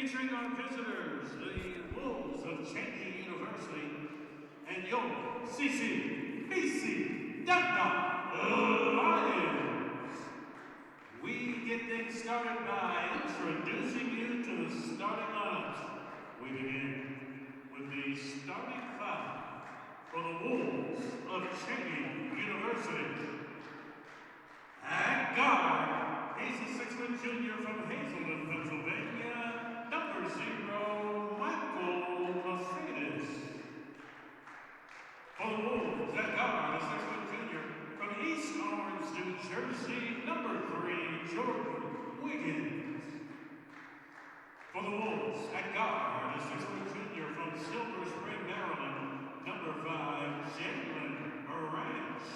featuring our visitors, the Wolves of Cheyney University, and your CCBC Dundalk Lions. We get things started by introducing you to the starting lineups. We begin with the starting five for the Wolves of Cheyney University. At guard, he's a 6-foot junior from Hazelwood, Pennsylvania, number 0, Michael Mercedes. For the Wolves, at guard, a 6-foot junior from East Orange, New Jersey, number 3, Jordan Wiggins. For the Wolves, at guard, a 6-foot junior from Silver Spring, Maryland, number 5, Jalen Ranch.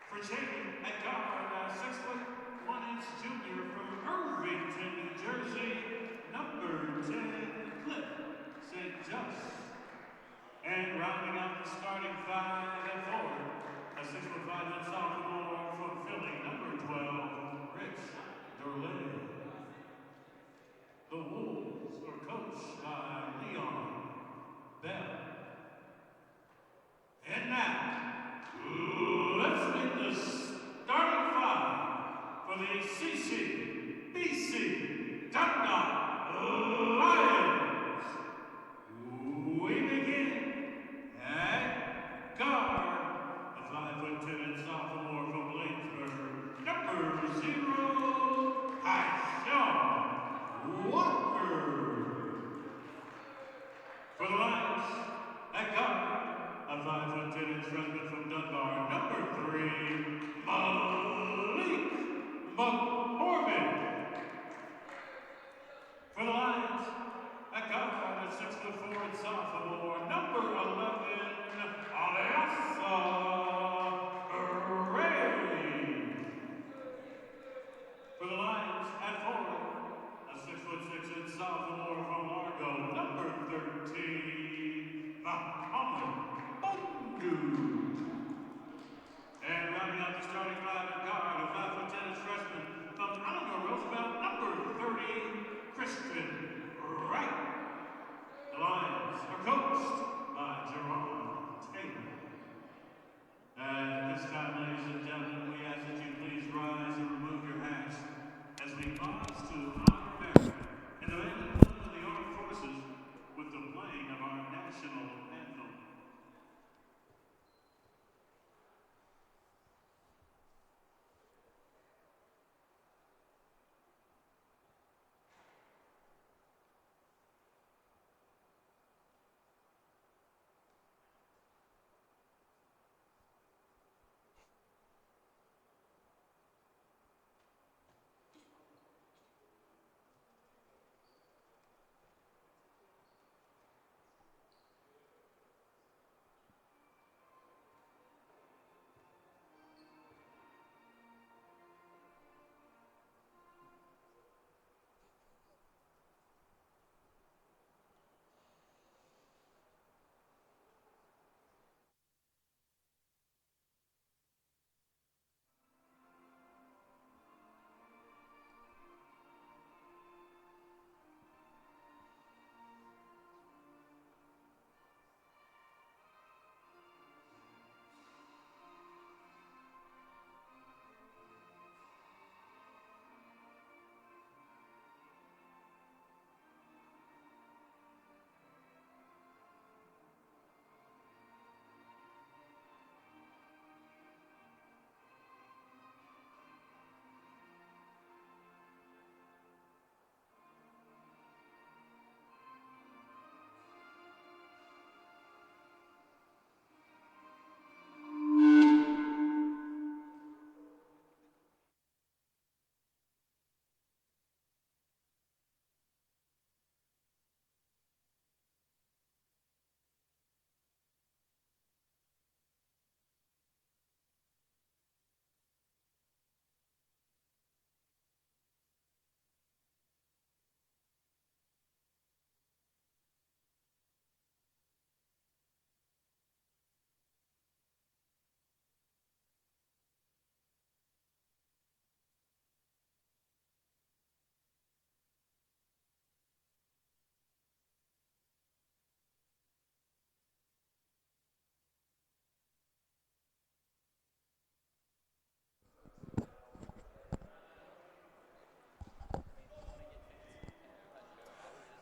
For Cheyney, at guard, a 6'1" junior from Irvington, New Jersey, number 10, Cliff St. Just. And rounding out the starting five at forward, a 6'5" sophomore from Philly, number 12, Rich Dorley. The Wolves are coached by Leon Bell. And now, let's meet the starting five for the CCBC Dundalk Lions. We begin at guard, a 5'10" sophomore from Bladensburg, number 0, Tyshon Walker. For the Lions, at guard, a 5'10" freshman from Dunbar, number 3, Malik McCormick. For the Lions, at guard, a 6'4" sophomore, number 11, Aliasa Ray. For the Lions, at forward, a 6'6" sophomore from Largo, number 13, Muhammad. And rounding out the starting five at guard, a 5'10" freshman from Eleanor Roosevelt, number 30, Christian Wright. The Lions are coached by Jerome Taylor. At this time, ladies and gentlemen, we ask that you please rise and remove your hats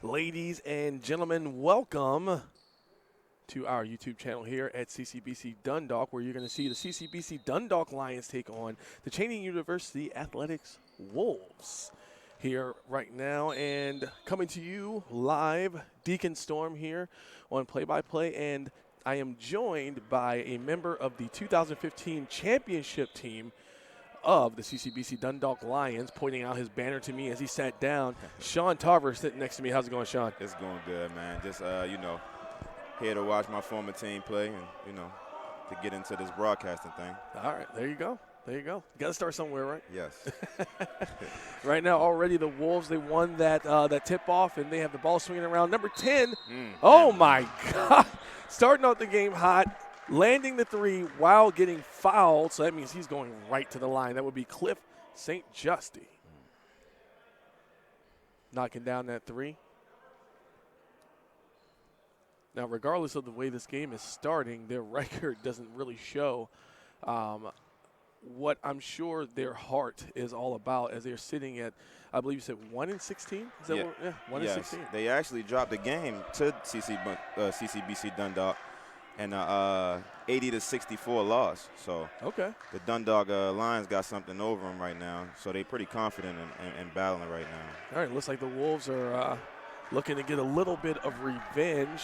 Ladies and gentlemen, welcome to our YouTube channel here at CCBC Dundalk, where you're going to see the CCBC Dundalk Lions take on the Cheyney University Athletics Wolves here right now. And coming to you live, Deacon Storm here on play-by-play, and I am joined by a member of the 2015 championship team of the CCBC Dundalk Lions, pointing out his banner to me as he sat down. Sean Tarver sitting next to me. How's it going, Sean? It's going good, man. Just, here to watch my former team play and, to get into this broadcasting thing. All right, there you go. There you go. You got to start somewhere, right? Yes. Right now, already the Wolves, they won that tip-off, and they have the ball swinging around. Number 10, oh, my God. Starting out the game hot, landing the three while getting fouled, so that means he's going right to the line. That would be Cliff St. Justy. Knocking down that three. Now, regardless of the way this game is starting, their record doesn't really show what I'm sure their heart is all about, as they're sitting at, I believe you said 1-16? Is that yeah. what? Yeah, 1-16. Yes. They actually dropped the game to CCBC Dundalk and 80-64 loss. So okay, the Dundalk Lions got something over them right now, so they're pretty confident in battling right now. All right, looks like the Wolves are looking to get a little bit of revenge.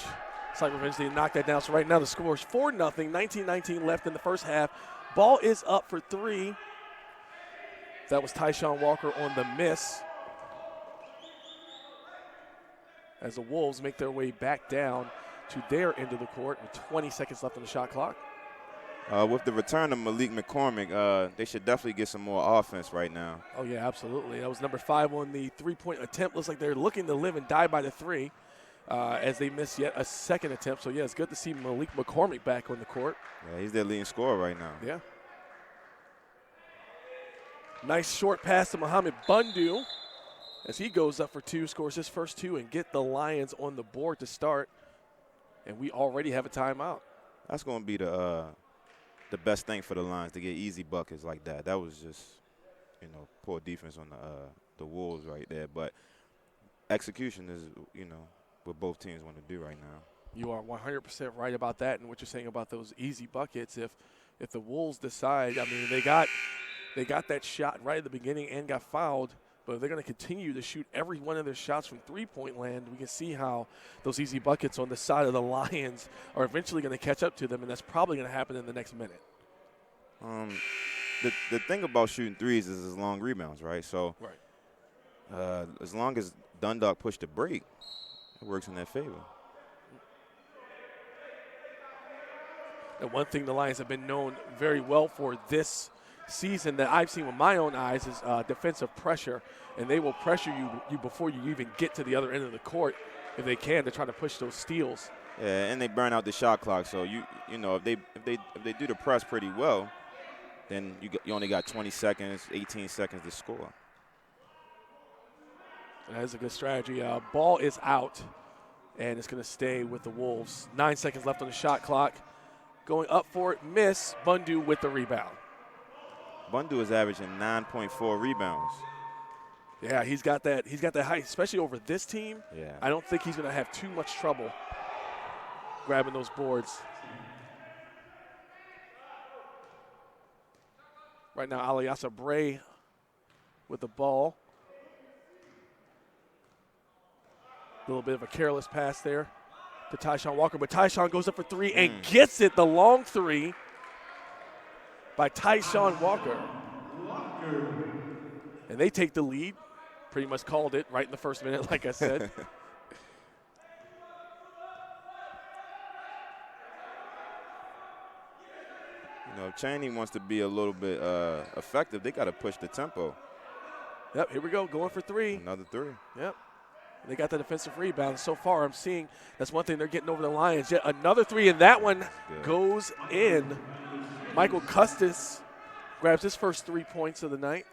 It's like revenge. They knocked that down. So right now the score is 4-0, 19-19 left in the first half. Ball is up for three. That was Tyshawn Walker on the miss, as the Wolves make their way back down to their end of the court with 20 seconds left on the shot clock. With the return of Malik McCormick, they should definitely get some more offense right now. Oh, yeah, absolutely. That was number 5 on the three-point attempt. Looks like they're looking to live and die by the three as they miss yet a second attempt. So, yeah, it's good to see Malik McCormick back on the court. Yeah, he's their leading scorer right now. Yeah. Nice short pass to Muhammad Bundu as he goes up for two, scores his first two, and get the Lions on the board to start. And we already have a timeout. That's going to be the best thing for the Lions, to get easy buckets like that. That was just, poor defense on the Wolves right there. But execution is, what both teams want to do right now. You are 100% right about that, and what you're saying about those easy buckets. If the Wolves decide, I mean, they got that shot right at the beginning and got fouled, but if they're going to continue to shoot every one of their shots from three-point land, we can see how those easy buckets on the side of the Lions are eventually going to catch up to them, and that's probably going to happen in the next minute. The thing about shooting threes is it's long rebounds, right? So right. As long as Dundalk push the break, it works in their favor. And one thing the Lions have been known very well for this season that I've seen with my own eyes is defensive pressure, and they will pressure you before you even get to the other end of the court if they can, to try to push those steals. Yeah, and they burn out the shot clock. So if they do the press pretty well, then you only got 20 seconds, 18 seconds to score. That is a good strategy. Ball is out, and it's going to stay with the Wolves. 9 seconds left on the shot clock. Going up for it, miss. Bundu with the rebound. Bundu is averaging 9.4 rebounds. Yeah, he's got that height, especially over this team. Yeah. I don't think he's going to have too much trouble grabbing those boards. Right now, Aliasa Bray with the ball. A little bit of a careless pass there to Tyshawn Walker, but Tyshawn goes up for three and gets it, the long three by Tyshawn Walker. And they take the lead. Pretty much called it right in the first minute, like I said. If Cheyney wants to be a little bit effective, they got to push the tempo. Yep, here we go, going for three. Another three. Yep. They got the defensive rebound. So far, I'm seeing that's one thing they're getting over the Lions. Yet another three, and that one goes in. Michael Custis grabs his first 3 points of the night.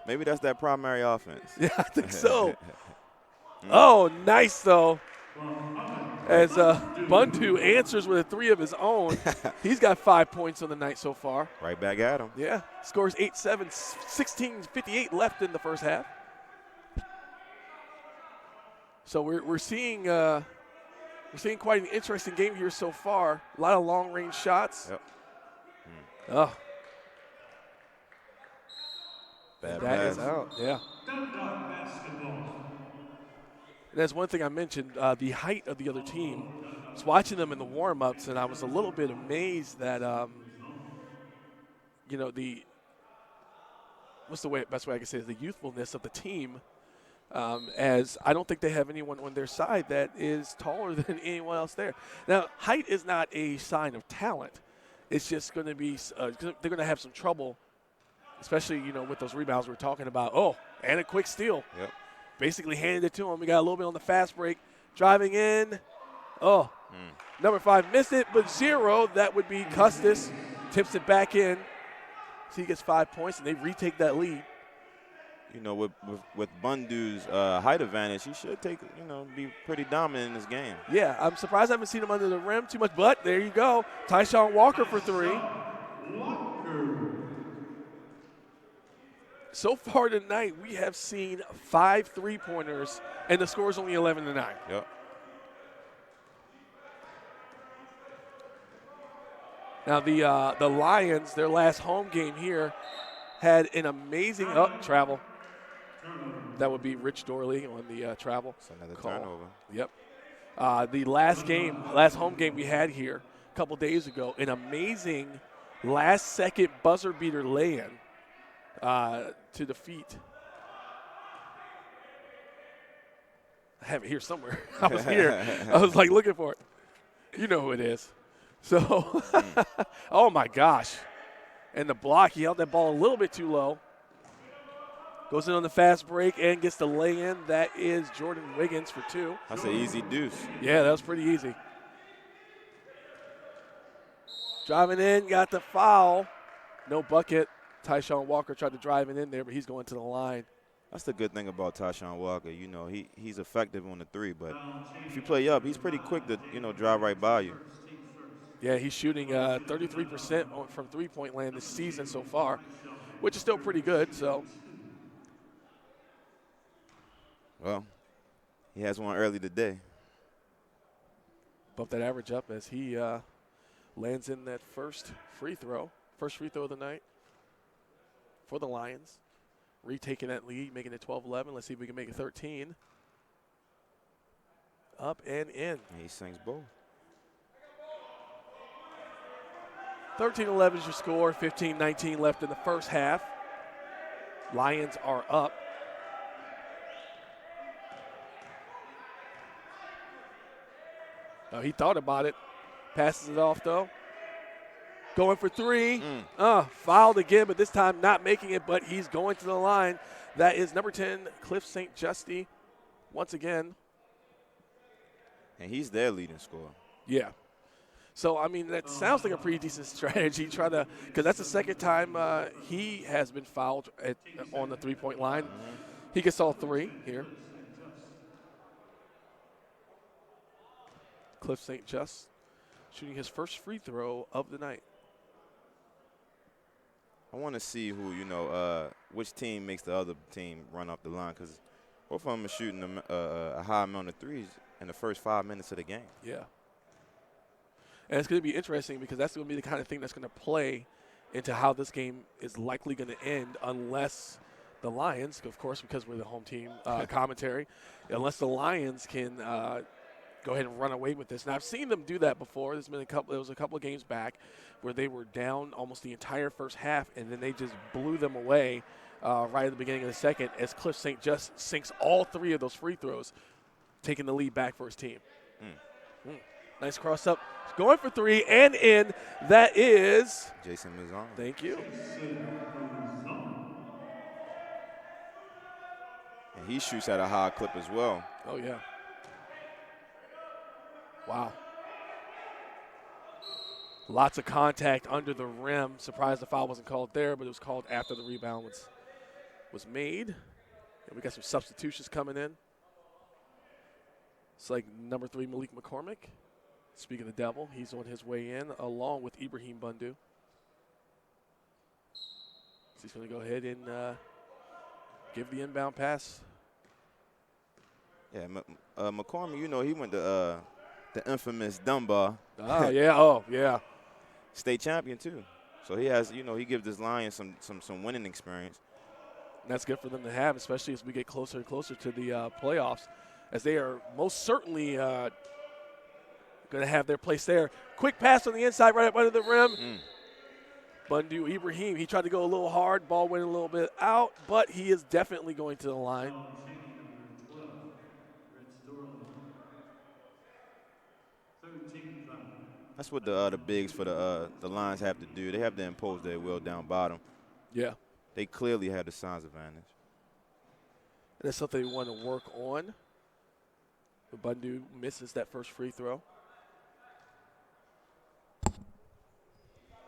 Maybe that's that primary offense. Yeah, I think so. Oh, nice, though. As Bundu answers with a three of his own. He's got 5 points on the night so far. Right back at him. Yeah, scores 8-7, 16:58 left in the first half. So we're seeing quite an interesting game here so far. A lot of long-range shots. Yep. Oh, Bad that pass. is out. Yeah. Dundalk basketball. And that's one thing I mentioned, the height of the other team. I was watching them in the warm-ups, and I was a little bit amazed that, best way I can say it, the youthfulness of the team, as I don't think they have anyone on their side that is taller than anyone else there. Now, height is not a sign of talent. It's just going to be they're going to have some trouble, especially, with those rebounds we're talking about. Oh, and a quick steal. Yep. Basically handed it to him. We got a little bit on the fast break. Driving in. Oh, number 5 missed it, but 0. That would be Custis. Tips it back in. So he gets 5 points, and they retake that lead. With Bundu's height advantage, he should be pretty dominant in this game. Yeah, I'm surprised I haven't seen him under the rim too much, but there you go. Tyshawn Walker for 3. So far tonight, we have seen 5 3-pointers, and the score is only 11-9. Yep. Now the Lions, their last home game here, had an amazing travel. That would be Rich Dorley on the travel. It's another call. turnover. Yep. The last home game we had here a couple days ago, an amazing last-second buzzer beater lay-in to defeat. I have it here somewhere. I was here. I was like looking for it. You know who it is. So, oh my gosh. And the block, he held that ball a little bit too low. Goes in on the fast break and gets the lay-in. That is Jordan Wiggins for 2. That's an easy deuce. Yeah, that was pretty easy. Driving in, got the foul. No bucket. Tyshawn Walker tried to drive it in there, but he's going to the line. That's the good thing about Tyshawn Walker. He's effective on the 3, but if you play up, he's pretty quick to, drive right by you. Yeah, he's shooting 33% from three-point land this season so far, which is still pretty good. So, well, he has one early today. Bump that average up as he lands in that first free throw of the night for the Lions. Retaking that lead, making it 12-11. Let's see if we can make it 13. Up and in. And he sinks both. 13-11 is your score. 15-19 left in the first half. Lions are up. Oh, he thought about it. Passes it off, though. Going for 3. Fouled again, but this time not making it, but he's going to the line. That is number 10, Cliff St. Justy, once again. And he's their leading scorer. Yeah. So, I mean, that sounds like a pretty decent strategy. Because that's the second time he has been fouled on the three-point line. He gets all 3 here. Cliff St. Just shooting his first free throw of the night. I want to see who, which team makes the other team run up the line, because both of them are shooting a high amount of threes in the first 5 minutes of the game. Yeah. And it's going to be interesting because that's going to be the kind of thing that's going to play into how this game is likely going to end unless the Lions, of course, because we're the home team commentary, unless the Lions can go ahead and run away with this. Now, I've seen them do that before. There was a couple of games back where they were down almost the entire first half, and then they just blew them away right at the beginning of the second as Cliff St. Just sinks all 3 of those free throws, taking the lead back for his team. Nice cross up. Going for 3 and in. That is Jason Mizon. Thank you. And he shoots at a high clip as well. Oh, yeah. Wow. Lots of contact under the rim. Surprised the foul wasn't called there, but it was called after the rebound was made. And we got some substitutions coming in. It's like number 3, Malik McCormick. Speaking of the devil, he's on his way in along with Ibrahim Bundu. So he's going to go ahead and give the inbound pass Yeah, McCormick, you know, he went to the infamous Dunbar. Oh, yeah. Oh, yeah. State champion, too. So he has, you know, he gives this Lions some winning experience. And that's good for them to have, especially as we get closer and closer to the playoffs, as they are most certainly going to have their place there. Quick pass on the inside right up under the rim. Bundu Ibrahim, he tried to go a little hard. Ball went a little bit out, but he is definitely going to the line. Cheyney, number 12. Red Sterling. 13 foul. That's what the bigs for the Lions have to do. They have to impose their will down bottom. Yeah. They clearly have the size advantage. And that's something we want to work on. But Bundu misses that first free throw.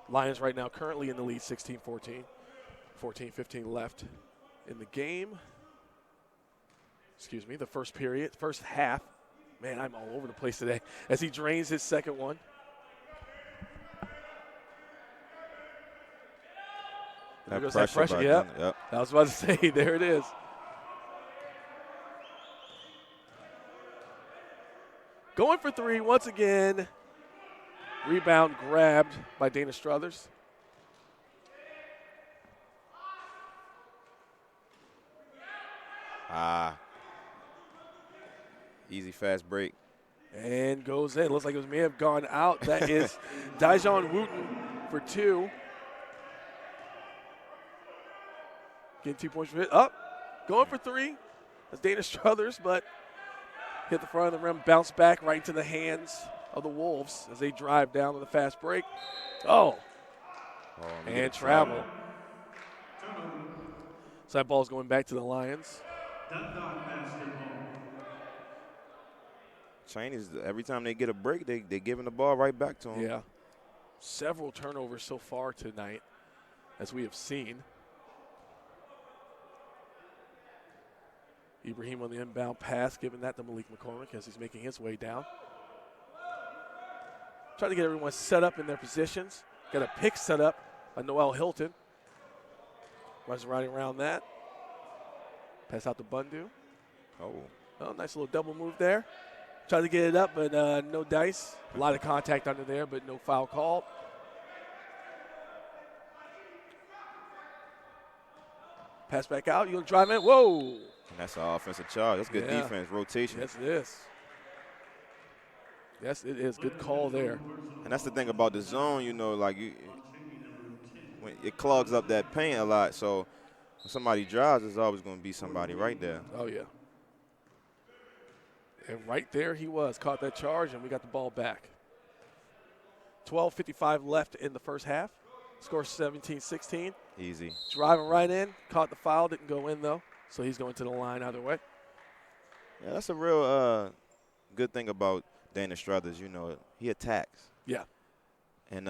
Lions right now currently in the lead 16-14. 14-15 left in the game. Excuse me, the first period, first half. Man, I'm all over the place today as he drains his second one. There goes that pressure. Yeah, yep. I was about to say, there it is. Going for three once again. Rebound grabbed by Dana Struthers. Easy fast break. And goes in. Looks like it may have gone out. That is Dijon Wooten for two. Getting 2 points for it. Up. Going for three. That's Dana Struthers, but hit the front of the rim, bounce back right into the hands of the Wolves as they drive down to the fast break. Oh. And travel. So that ball's going back to the Lions. Dundalk basketball. Cheyney's, every time they get a break, they giving the ball right back to them. Yeah. Several turnovers so far tonight, as we have seen. Ibrahim on the inbound pass, giving that to Malik McCormick as he's making his way down. Trying to get everyone set up in their positions. Got a pick set up by Noel Hilton. Was riding around that. Pass out to Bundu. Oh, nice little double move there. Tried to get it up, but no dice. A lot of contact under there, but no foul called. Pass back out. You gonna drive in? Whoa! And that's an offensive charge. That's good defense, rotation. Yes, it is. Yes, it is. Good call there. And that's the thing about the zone, you know, like when it clogs up that paint a lot. So when somebody drives, there's always going to be somebody right there. Oh, yeah. And right there he was. Caught that charge, and we got the ball back. 12:55 left in the first half. Score 17-16. Easy. Driving right in. Caught the foul. Didn't go in, though. So he's going to the line either way. Yeah, that's a real good thing about Dana Struthers. You know, he attacks. Yeah. And,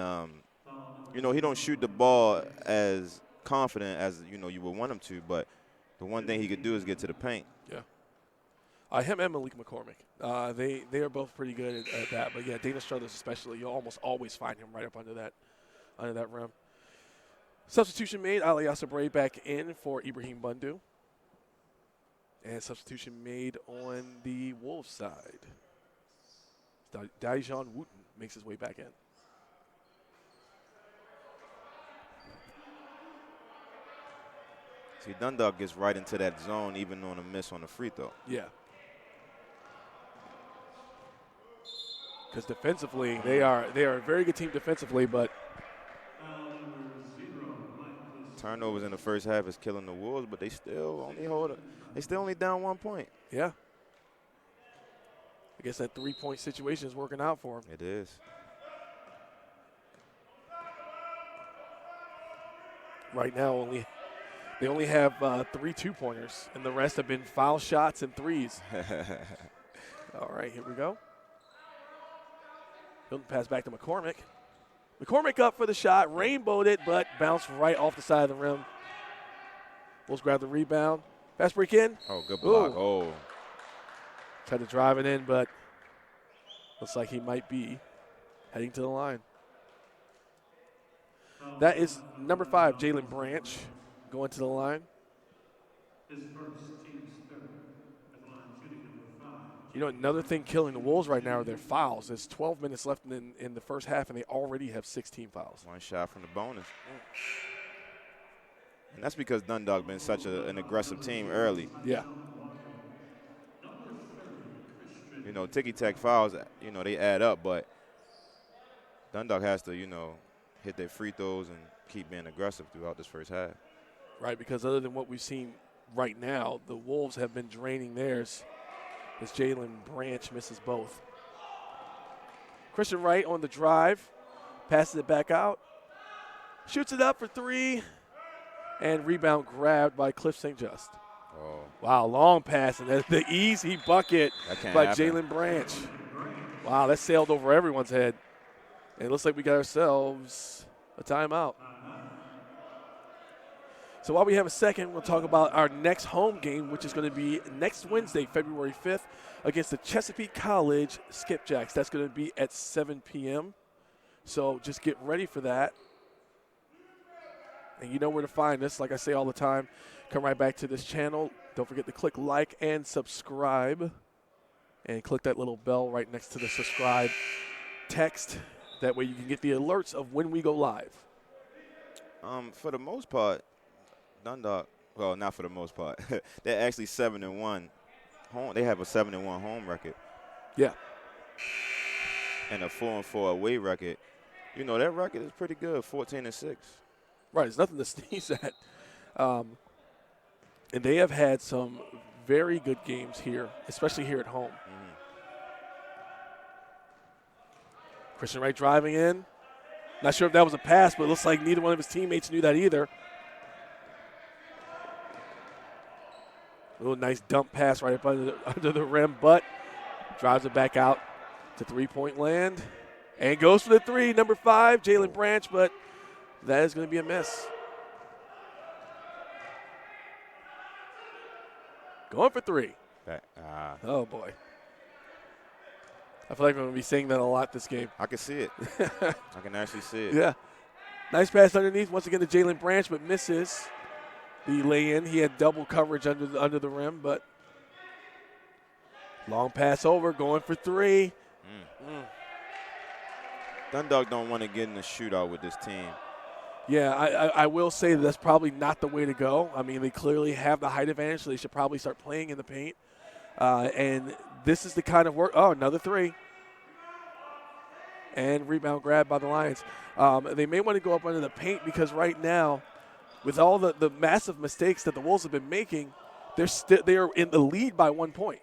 you know, he don't shoot the ball as confident as, you know, you would want him to. But the one thing he could do is get to the paint. Yeah. Him and Malik McCormick. They are both pretty good at that. But, yeah, Dana Struthers especially, you'll almost always find him right up under that rim. Substitution made. Ali Asabre back in for Ibrahim Bundu. And substitution made on the Wolves side. Dijon Wooten makes his way back in. See, Dundalk gets right into that zone even on a miss on the free throw. Yeah. Because defensively, they are a very good team defensively, but turnovers in the first half is killing the Wolves, but they still only down 1 point. Yeah. I guess that 3-point situation is working out for them. It is. Right now, they only have 3 2-pointers, and the rest have been foul shots and threes. All right, here we go. Hilton pass back to McCormick. McCormick up for the shot, rainbowed it, but bounced right off the side of the rim. Wolves grab the rebound. Fast break in. Oh, good block. Ooh. Oh. Tried to drive it in, but looks like he might be heading to the line. That is number 5, Jalen Branch, going to the line. His first team's third. At the line shooting number You know, another thing killing the Wolves right now are their fouls. There's 12 minutes left in the first half, and they already have 16 fouls. One shot from the bonus. And that's because Dundalk been such an aggressive team early. Yeah. You know, ticky-tack fouls, you know, they add up, but Dundalk has to, you know, hit their free throws and keep being aggressive throughout this first half. Right, because other than what we've seen right now, the Wolves have been draining theirs as Jalen Branch misses both. Christian Wright on the drive, passes it back out, shoots it up for three, and rebound grabbed by Cliff St. Just. Oh. Wow, long pass, and that's the easy bucket by happen. Jalen Branch. Wow, that sailed over everyone's head. And it looks like we got ourselves a timeout. So while we have a second, we'll talk about our next home game, which is going to be next Wednesday, February 5th, against the Chesapeake College Skipjacks. That's going to be at 7 p.m. So just get ready for that. And you know where to find us. Like I say all the time, come right back to this channel. Don't forget to click like and subscribe. And click that little bell right next to the subscribe text. That way you can get the alerts of when we go live. For the most part, Dundalk, well, not for the most part. They're actually 7-1 home. They have a 7-1 home record. Yeah. And a 4-4 away record. You know, that record is pretty good, 14-6. Right, there's nothing to sneeze at. And they have had some very good games here, especially here at home. Mm-hmm. Christian Wright driving in. Not sure if that was a pass, but it looks like neither one of his teammates knew that either. A little nice dump pass right up under the rim, but drives it back out to three-point land. And goes for the three, number 5, Jalen Branch, but that is going to be a miss. Going for three. Oh, boy. I feel like I'm going to be saying that a lot this game. I can see it. I can actually see it. Yeah. Nice pass underneath. Once again to Jalen Branch, but misses the lay-in. He had double coverage under the rim, but long pass over, going for three. Dundalk don't want to get in a shootout with this team. Yeah, I will say that's probably not the way to go. I mean, they clearly have the height advantage, so they should probably start playing in the paint. And this is the kind of work. Oh, another three. And rebound grab by the Lions. They may want to go up under the paint because right now, with all the massive mistakes that the Wolves have been making, they are in the lead by 1 point.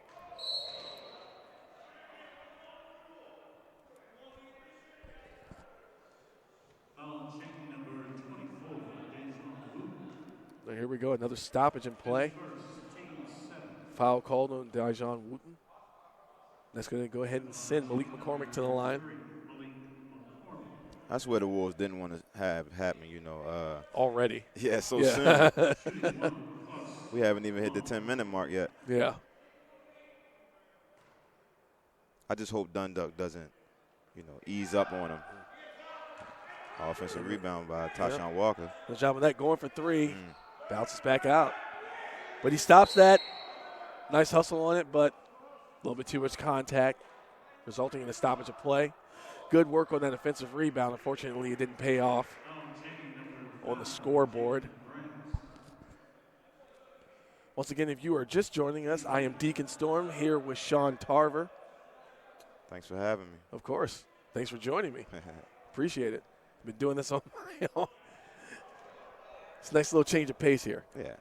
So here we go, another stoppage in play. Foul called on Dijon Wooten. That's going to go ahead and send Malik McCormick to the line. That's where the Wolves didn't want to have happen, you know. Already. Yeah, so soon. We haven't even hit the 10-minute mark yet. Yeah. I just hope Dundalk doesn't, you know, ease up on them. Offensive rebound by Tashawn Walker. Good job of that, going for three. Bounces back out. But he stops that. Nice hustle on it, but a little bit too much contact, resulting in a stoppage of play. Good work on that offensive rebound. Unfortunately, it didn't pay off on the scoreboard. Once again, if you are just joining us, I am Deacon Storm here with Sean Tarver. Thanks for having me. Of course. Thanks for joining me. Appreciate it. Been doing this on my own. It's a nice little change of pace here. Yeah.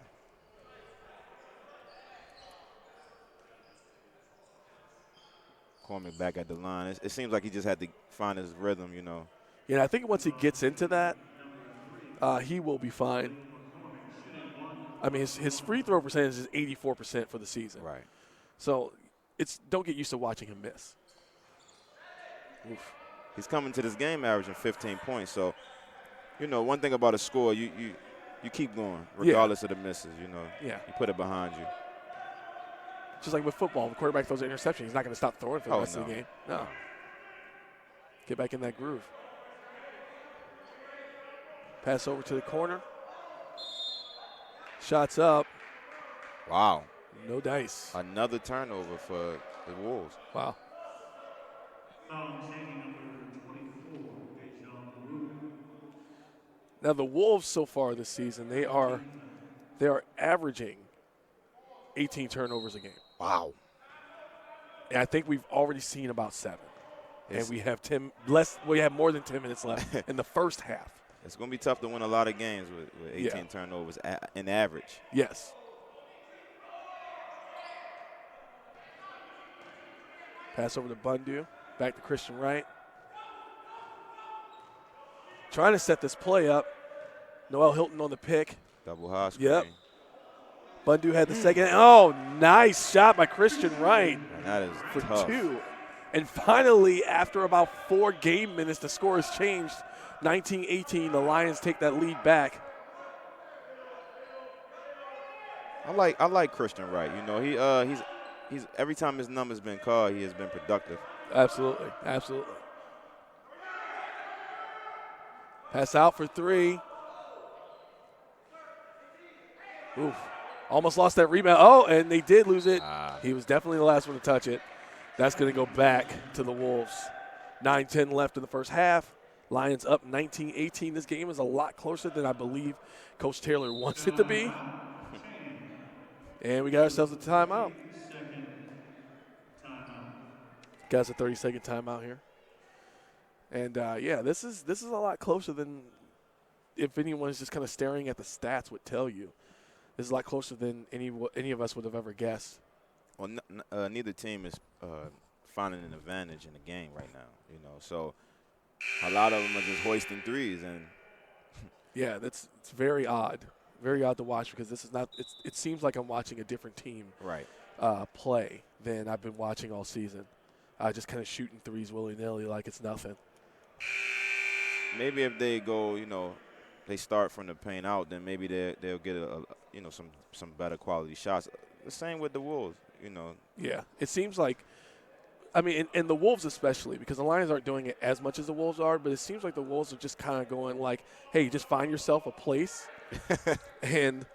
Cormick back at the line. It seems like he just had to find his rhythm, you know. Yeah, I think once he gets into that, he will be fine. I mean, his free throw percentage is 84% for the season. Right. So don't get used to watching him miss. Oof. He's coming to this game averaging 15 points. So, you know, one thing about a score, you keep going regardless of the misses, you know. Yeah. You put it behind you. Just like with football, the quarterback throws an interception. He's not going to stop throwing for the rest of the game. No. Get back in that groove. Pass over to the corner. Shots up. Wow. No dice. Another turnover for the Wolves. Wow. Cheyney, number 24, Dejan Rue. Now the Wolves so far this season, they are averaging 18 turnovers a game. Wow. And I think we've already seen about 7. It's- And we have more than 10 minutes left in the first half. It's going to be tough to win a lot of games with 18 turnovers in average. Yes. Pass over to Bundu. Back to Christian Wright. Trying to set this play up. Noel Hilton on the pick. Double high screen. Yep. Bundu had the second. Oh, nice shot by Christian Wright And that is for tough. 2. And finally, after about 4 game minutes, the score has changed. 19-18, the Lions take that lead back. I like Christian Wright. You know, he's every time his number's been called, he has been productive. Absolutely, absolutely. Pass out for 3. Oof. Almost lost that rebound. Oh, and they did lose it. He was definitely the last one to touch it. That's going to go back to the Wolves. 9-10 left in the first half. Lions up 19-18. This game is a lot closer than I believe Coach Taylor wants it to be. And we got ourselves a timeout. Got us a 30-second timeout here. And, this is a lot closer than if anyone's just kind of staring at the stats would tell you. This is a lot closer than any of us would have ever guessed. Well, neither team is finding an advantage in the game right now. You know, so a lot of them are just hoisting threes, and yeah, it's very odd to watch because this is not. It seems like I'm watching a different team right play than I've been watching all season. Just kind of shooting threes willy-nilly like it's nothing. Maybe if they go, you know, they start from the paint out, then maybe they'll get some better quality shots. The same with the Wolves, you know. Yeah, it seems like, I mean, and the Wolves especially, because the Lions aren't doing it as much as the Wolves are, but it seems like the Wolves are just kind of going like, hey, just find yourself a place, and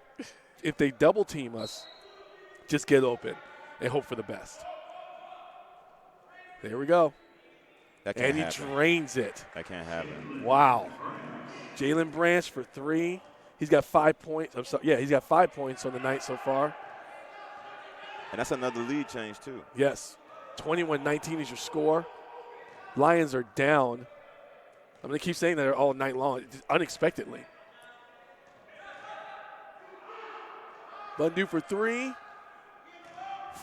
if they double team us, just get open and hope for the best. There we go. That can't And he happen. drains it. That can't happen. Wow. Jalen Branch for 3. He's got 5 points. He's got 5 points on the night so far. And that's another lead change, too. Yes. 21-19 is your score. Lions are down. I'm going to keep saying that all night long, unexpectedly. Bundu for 3.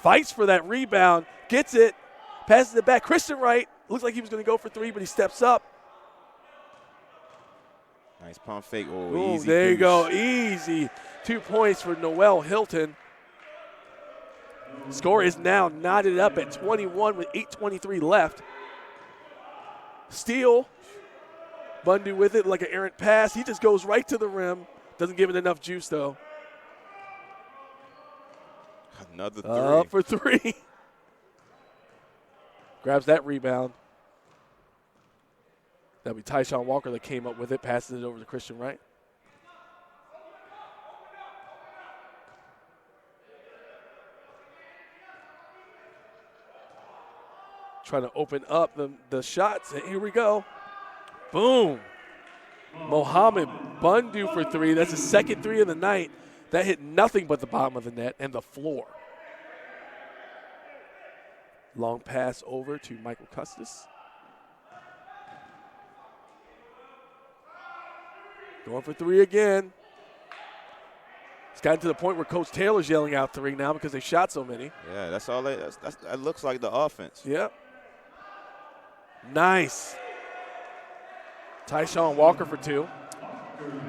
Fights for that rebound. Gets it. Passes it back. Christian Wright. Looks like he was going to go for 3, but he steps up. Nice pump fake. Ooh, Easy there you boost. go. Easy. 2 points for Noel Hilton. Score is now knotted up at 21 with 8:23 left. Steal. Bundu with it like an errant pass. He just goes right to the rim. Doesn't give it enough juice, though. Another 3. Up for 3. Grabs that rebound. That'll be Tyshawn Walker that came up with it. Passes it over to Christian Wright. Trying to open up the shots. And here we go. Boom. Mohamed Bundu for 3. That's his second 3 of the night. That hit nothing but the bottom of the net and the floor. Long pass over to Michael Custis. Going for 3 again. It's gotten to the point where Coach Taylor's yelling out 3 now because they shot so many. Yeah, that's all. That looks like the offense. Yep. Nice. Tyshawn Walker for 2.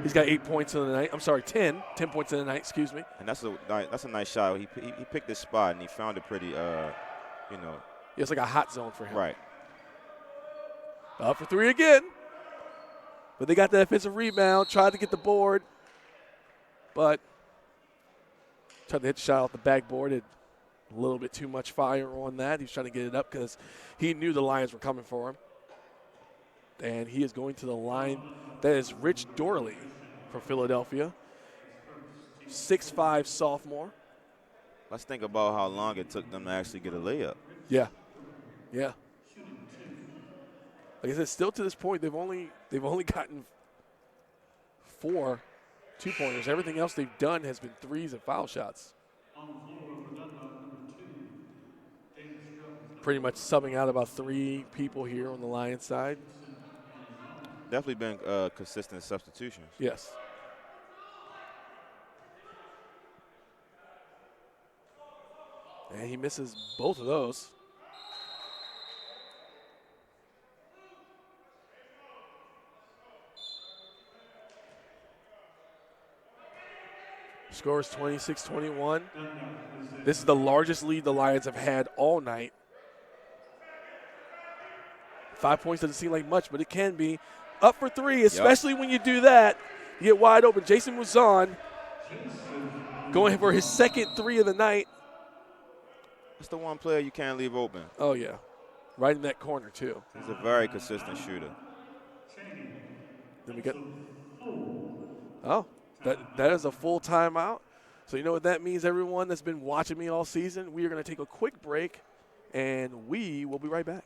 He's got 8 points in the night. I'm sorry, 10. 10 points in the night, excuse me. And that's a nice shot. He picked this spot and he found it pretty, It's like a hot zone for him. right. Up for 3 again. But they got that offensive rebound, tried to get the board, but tried to hit the shot off the backboard. It a little bit too much fire on that. He was trying to get it up because he knew the Lions were coming for him. And he is going to the line. That is Rich Dorley from Philadelphia. 6'5" sophomore. let's think about how long it took them to actually get a layup. Yeah. Yeah. Like I said, still to this point, they've only gotten 4 2-pointers. Everything else they've done has been threes and foul shots. On the floor for Dundalk, number 2, Dana Struthers. Pretty much subbing out about 3 people here on the Lions side. Definitely been consistent substitutions. Yes. And he misses both of those. Score is 26-21. This is the largest lead the Lions have had all night. 5 points doesn't seem like much, but it can be. Up for 3, especially when you do that. You get wide open. Jason Muzan going for his second 3 of the night. That's the one player you can't leave open. Oh, yeah. Right in that corner, too. He's a very consistent shooter. Then we get. Oh, that is a full timeout. So you know what that means, everyone that's been watching me all season? We are going to take a quick break, and we will be right back.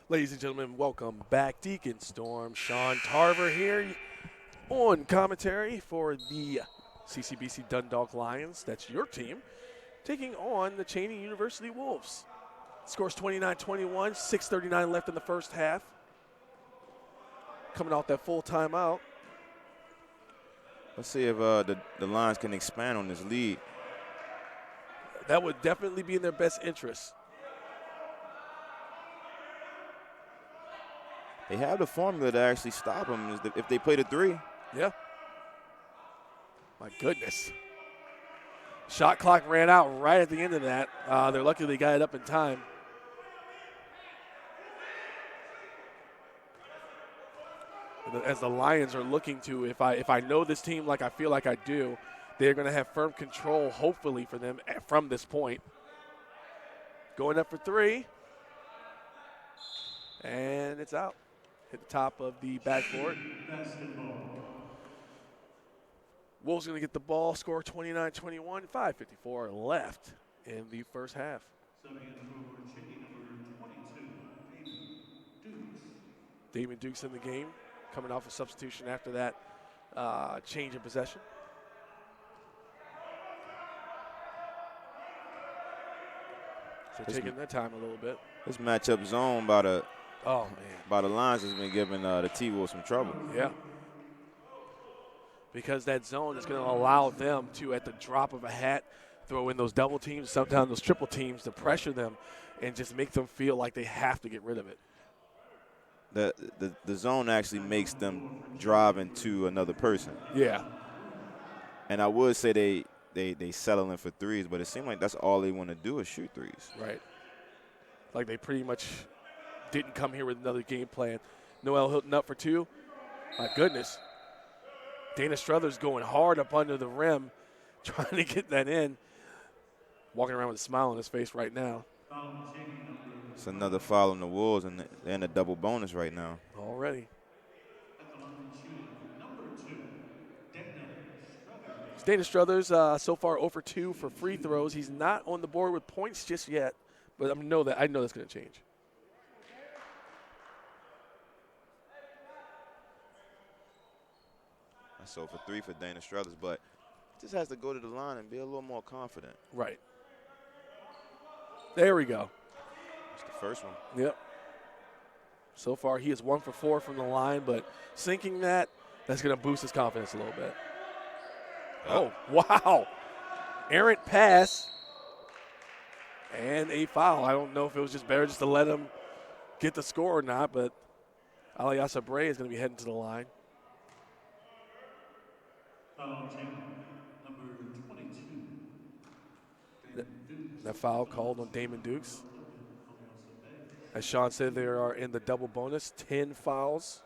Ladies and gentlemen, welcome back. Deacon Storm, Sean Tarver here on commentary for the CCBC Dundalk Lions. That's your team, taking on the Cheyney University Wolves. Scores 29-21, 6:39 left in the first half. Coming off that full timeout. Let's see if the Lions can expand on this lead. That would definitely be in their best interest. They have the formula to actually stop them if they play the 3. Yeah. My goodness. Shot clock ran out right at the end of that. They're lucky they got it up in time. As the Lions are looking to, if I know this team like I feel like I do, they're going to have firm control, hopefully, for them from this point. Going up for 3. And it's out. Hit the top of the backboard. Wolves going to get the ball, score 29-21, 5:54 left in the first half. Damon Dukes in the game, coming off a substitution after that change of possession. So taking their time a little bit. This matchup zone by the Oh, man. the Lions has been giving the T-Wolves some trouble. Yeah. Because that zone is going to allow them to, at the drop of a hat, throw in those double teams, sometimes those triple teams to pressure them and just make them feel like they have to get rid of it. The zone actually makes them drive into another person. Yeah. And I would say they settle in for 3s, but it seemed like that's all they want to do is shoot 3s. Right. Like they pretty much didn't come here with another game plan. Noel Hilton up for 2. My goodness. Dana Struthers going hard up under the rim, trying to get that in. Walking around with a smile on his face right now. It's another foul on the Wolves, and they're in a double bonus right now. Already. Dana Struthers so far 0 for 2 for free throws. He's not on the board with points just yet, but I know that's going to change. That's 0 for 3 for Dana Struthers, but he just has to go to the line and be a little more confident. Right. There we go. That's the first one. Yep. So far, he is 1 for 4 from the line, but sinking that's going to boost his confidence a little bit. Yep. Oh, wow. Errant pass and a foul. I don't know if it was just better just to let him get the score or not, but Aliasa Bray is going to be heading to the line. Foul team number 22. That foul called on Damon Dukes. As Sean said, they are in the double bonus, 10 fouls.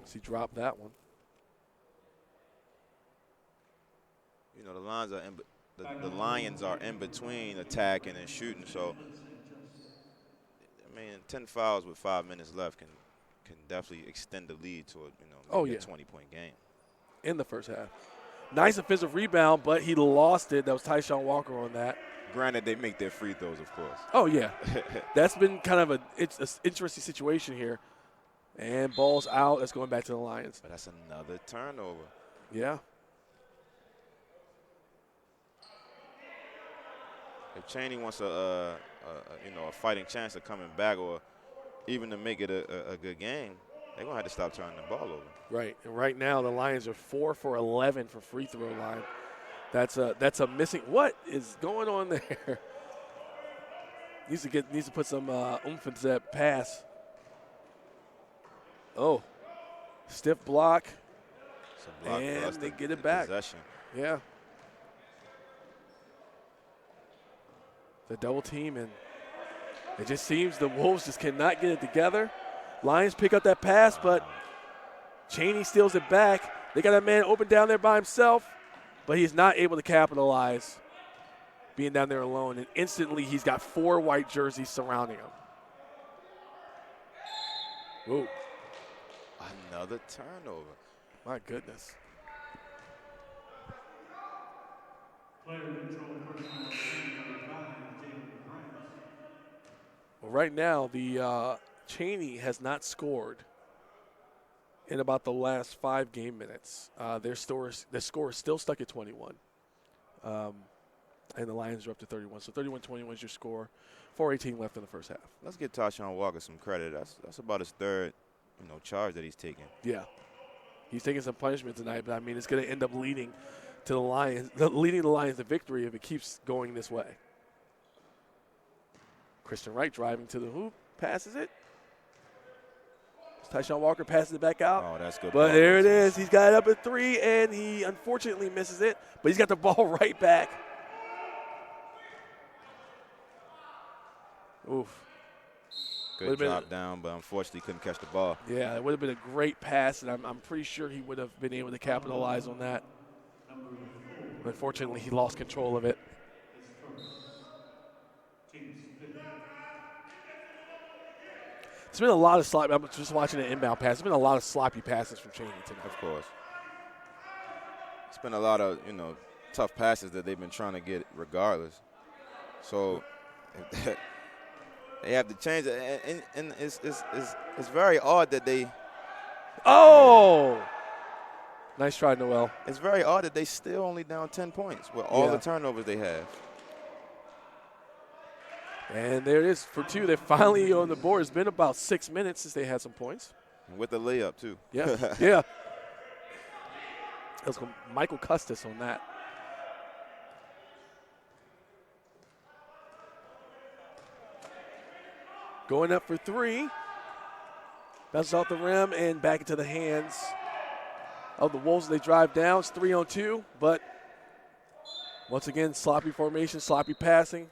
So he dropped that one. You know, the Lions are in between attacking and shooting, so I mean, 10 fouls with 5 minutes left can definitely extend the lead to a 20-point game in the first half. Nice offensive rebound, but he lost it. That was Tyshawn Walker on that. Granted, they make their free throws, of course. Oh yeah, that's been kind of it's an interesting situation here. And ball's out. That's going back to the Lions. But that's another turnover. Yeah. If Cheyney wants a fighting chance of coming back or even to make it a good game, they're going to have to stop turning the ball over. Right. And right now the Lions are 4 for 11 for free throw line. That's a missing. What is going on there? Needs to put some oomph into that pass. Oh, stiff block. And they get it back. Possession. Yeah. The double team, and it just seems the Wolves just cannot get it together. Lions pick up that pass, but Cheyney steals it back. They got a man open down there by himself, but he's not able to capitalize being down there alone. And instantly he's got 4 white jerseys surrounding him. Whoa. Another turnover. My goodness. Player control personnel, number 5, David Bryant. Well, right now, the Cheyney has not scored in about the last 5 game minutes. The score is still stuck at 21. And the Lions are up to 31. So 31-21 is your score. 4:18 left in the first half. Let's give Tyshawn Walker some credit. That's about his third charge that he's taking. Yeah. He's taking some punishment tonight, but I mean, it's going to end up leading to the Lions to victory if it keeps going this way. Christian Wright driving to the hoop, passes it. Tyshawn Walker passes it back out. Oh, that's good. But there it is. He's got it up at 3, and he unfortunately misses it, but he's got the ball right back. Oof. Good drop down, but unfortunately couldn't catch the ball. Yeah, it would have been a great pass, and I'm pretty sure he would have been able to capitalize on that. But unfortunately, he lost control of it. It's been a lot of sloppy. I'm just watching an inbound pass. It's been a lot of sloppy passes from Cheyney tonight. Of course. It's been a lot of, tough passes that they've been trying to get regardless. So they have to change it. And it's very odd that they – Oh! Nice try, Noel. It's very odd that they still only down 10 points with all the turnovers they have. And there it is for 2. They're finally on the board. It's been about 6 minutes since they had some points. And with the layup, too. Yeah, yeah. Let's go Michael Custis on that. Going up for 3. Bounces off the rim and back into the hands of the Wolves. They drive down. It's 3-on-2, but once again, sloppy formation, sloppy passing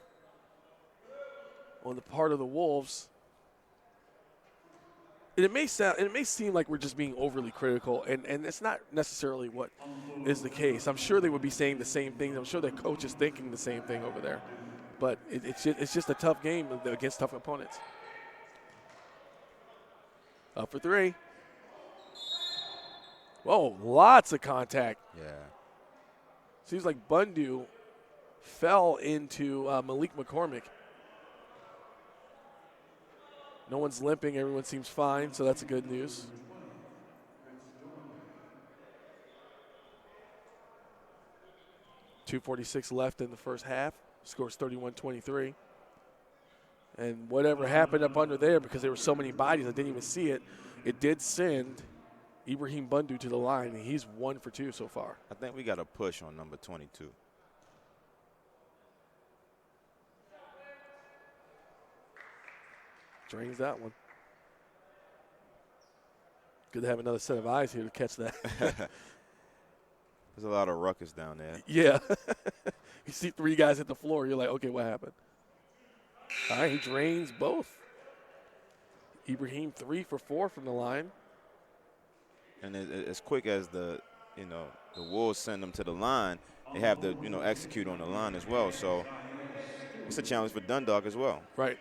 on the part of the Wolves. And it may seem like we're just being overly critical, and it's not necessarily what is the case. I'm sure they would be saying the same things. I'm sure their coach is thinking the same thing over there. But it's just a tough game against tough opponents. Up for 3. Whoa, lots of contact. Yeah. Seems like Bundu fell into Malik McCormick. No one's limping. Everyone seems fine, so that's good news. .246 left in the first half. Scores 31-23. And whatever happened up under there, because there were so many bodies, I didn't even see it, it did send Ibrahim Bundu to the line, and he's 1 for 2 so far. I think we got a push on number 22. Drains that one. Good to have another set of eyes here to catch that. There's a lot of ruckus down there. Yeah. You see 3 guys hit the floor, you're like, okay, what happened? All right, he drains both. Ibrahim 3 for 4 from the line. And as quick as the Wolves send them to the line, they have to, execute on the line as well. So it's a challenge for Dundalk as well. Right.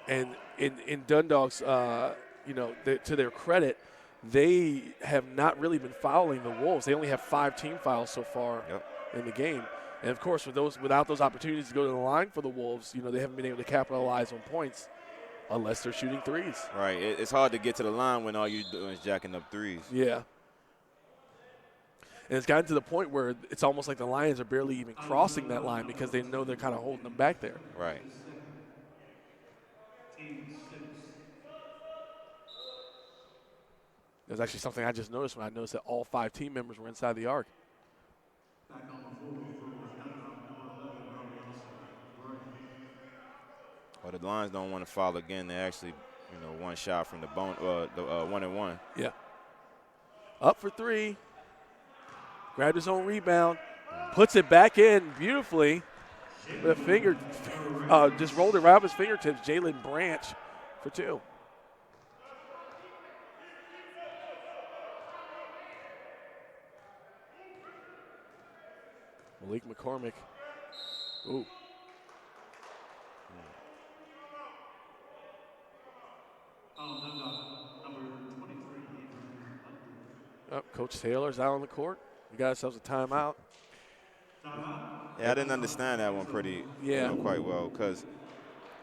And in Dundalk's, to their credit, they have not really been fouling the Wolves. They only have 5 team fouls so far in the game. And, of course, without those opportunities to go to the line for the Wolves, they haven't been able to capitalize on points unless they're shooting threes. Right. It's hard to get to the line when all you're doing is jacking up threes. Yeah. And it's gotten to the point where it's almost like the Lions are barely even crossing that line because they know they're kind of holding them back there. Right. There's actually something I just noticed when I noticed that all 5 team members were inside the arc. Well, the Lions don't want to foul again. They actually, one shot from the 1-and-1. Yeah. Up for 3. Grabbed his own rebound. Puts it back in beautifully. With a finger, just rolled it around his fingertips. Jalen Branch for 2. Malik McCormick. Ooh. Oh, Coach Taylor's out on the court. We got ourselves a timeout. Yeah, I didn't understand that one quite well because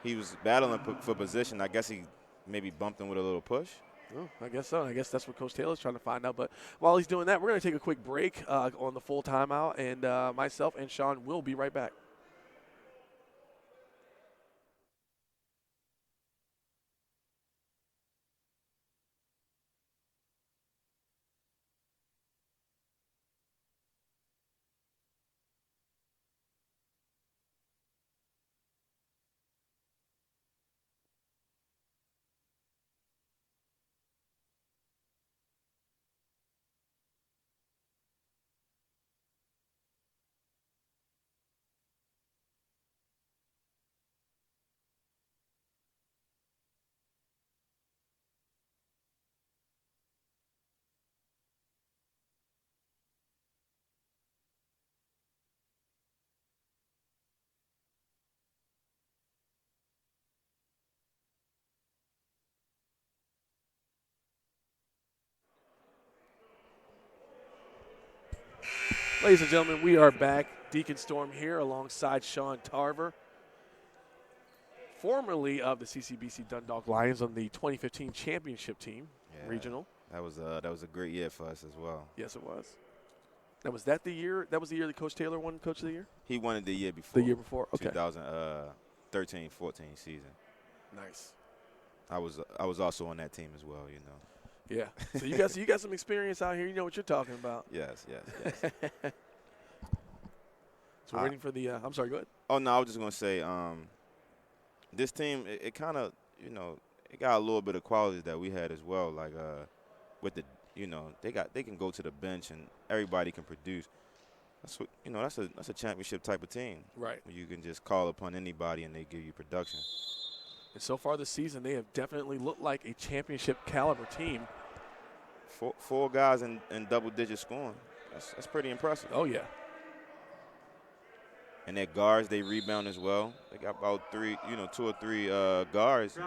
he was battling for position. I guess he maybe bumped him with a little push. Oh, I guess so. I guess that's what Coach Taylor's trying to find out. But while he's doing that, we're going to take a quick break on the full timeout, and myself and Sean will be right back. Ladies and gentlemen, we are back. Deacon Storm here alongside Sean Tarver, formerly of the CCBC Dundalk Lions on the 2015 championship team, regional. That was a great year for us as well. Yes, it was. Now, was that the year? That was the year that Coach Taylor won Coach of the Year? He won it the year before. The year before, okay. 2013-14 season. Nice. I was also on that team as well, Yeah. So you got some experience out here. You know what you're talking about. Yes. So we're waiting for the I'm sorry, go ahead. Oh, no, I was just going to say this team, it kind of, it got a little bit of qualities that we had as well. Like with the, they can go to the bench and everybody can produce. That's what, that's a championship type of team. Right. Where you can just call upon anybody and they give you production. And so far this season, they have definitely looked like a championship caliber team. Four guys in double-digit scoring. That's pretty impressive. Oh, yeah. And their guards, they rebound as well. They got about 2 or 3 guards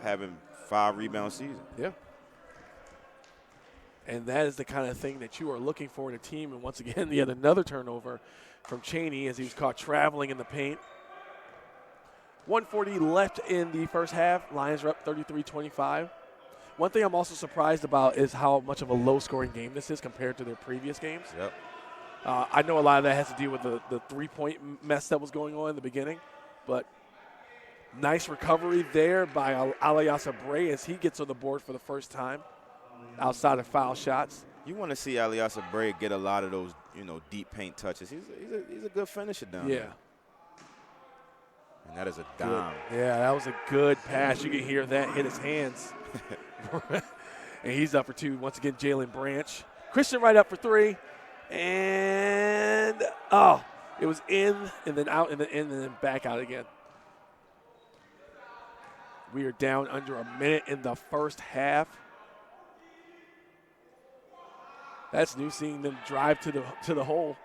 having 5 rebound seasons. Yeah. And that is the kind of thing that you are looking for in a team. And once again, he had another turnover from Cheyney as he was caught traveling in the paint. 1:40 left in the first half. Lions are up 33-25. One thing I'm also surprised about is how much of a low-scoring game this is compared to their previous games. Yep. I know a lot of that has to do with the three-point mess that was going on in the beginning, but nice recovery there by Aliasa Bray as he gets on the board for the first time outside of foul shots. You want to see Aliasa Bray get a lot of those, deep paint touches. He's a good finisher down there. And that is a dime. Good. Yeah, that was a good pass. You can hear that hit his hands. And he's up for two. Once again, Jalen Branch. Christian right up for three. And, it was in and then out and then in and then back out again. We are down under a minute in the first half. That's new, seeing them drive to the hole.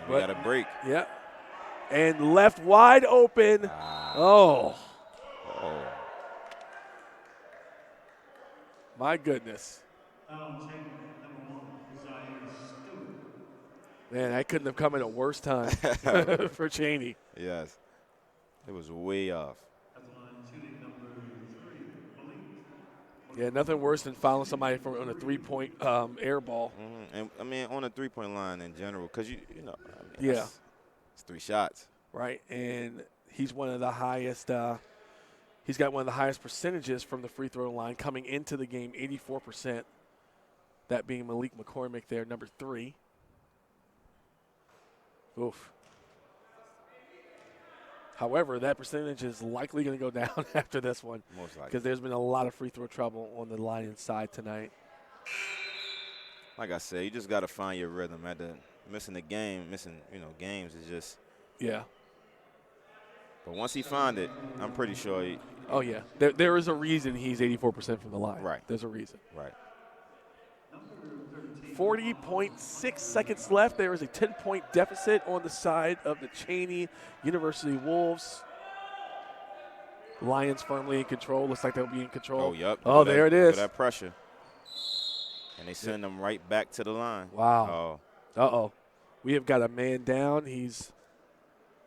We got a break. Yeah. And left wide open. Oh. My goodness. Man, that couldn't have come at a worse time for Cheyney. Yes. It was way off. Yeah, nothing worse than fouling somebody on a three-point air ball. And, on a three-point line in general, because, yeah. It's 3 shots. Right, and he's one of the highest he's got one of the highest percentages from the free throw line coming into the game, 84%. That being Malik McCormick there, number 3. Oof. However, that percentage is likely going to go down after this one. Most likely. Because there's been a lot of free throw trouble on the Lions side tonight. Like I said, you just got to find your rhythm. Missing games is just. Yeah. But once he found it, I'm pretty sure oh, yeah. There is a reason he's 84% from the line. Right. There's a reason. Right. 40.6 seconds left. There is a 10-point deficit on the side of the Cheyney University Wolves. Lions firmly in control. Looks like they'll be in control. Oh, yep. Oh, there it is. Look at that pressure. And they send them right back to the line. Wow. Uh-oh. We have got a man down. He's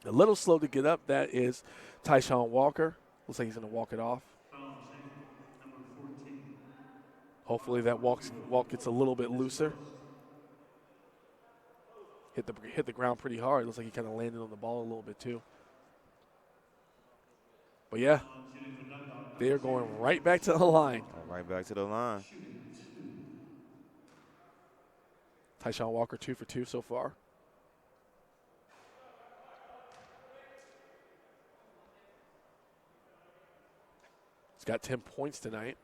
a little slow to get up. That is Tyshawn Walker. Looks like he's going to walk it off. Hopefully that walk gets a little bit looser. Hit the ground pretty hard. Looks like he kind of landed on the ball a little bit too. But yeah, they are going right back to the line. Right back to the line. Tyshawn Walker 2 for 2 so far. He's got 10 points tonight.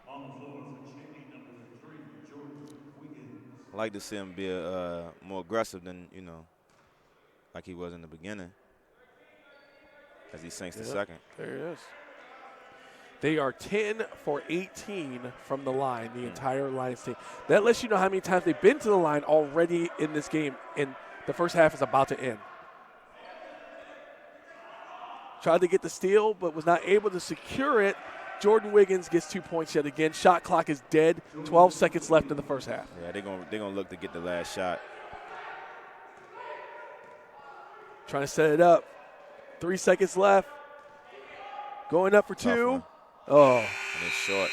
On the floor for Cheyney, number 3, Jordan Wiggins. I like to see him be more aggressive than, like he was in the beginning as he sinks the second. There it is. They are 10 for 18 from the line, the entire Lions team. That lets you know how many times they've been to the line already in this game, and the first half is about to end. Tried to get the steal, but was not able to secure it. Jordan Wiggins gets 2 points yet again. Shot clock is dead. 12 seconds left in the first half. Yeah, they're gonna look to get the last shot. Trying to set it up. 3 seconds left. Going up for 2. Oh. And it's short.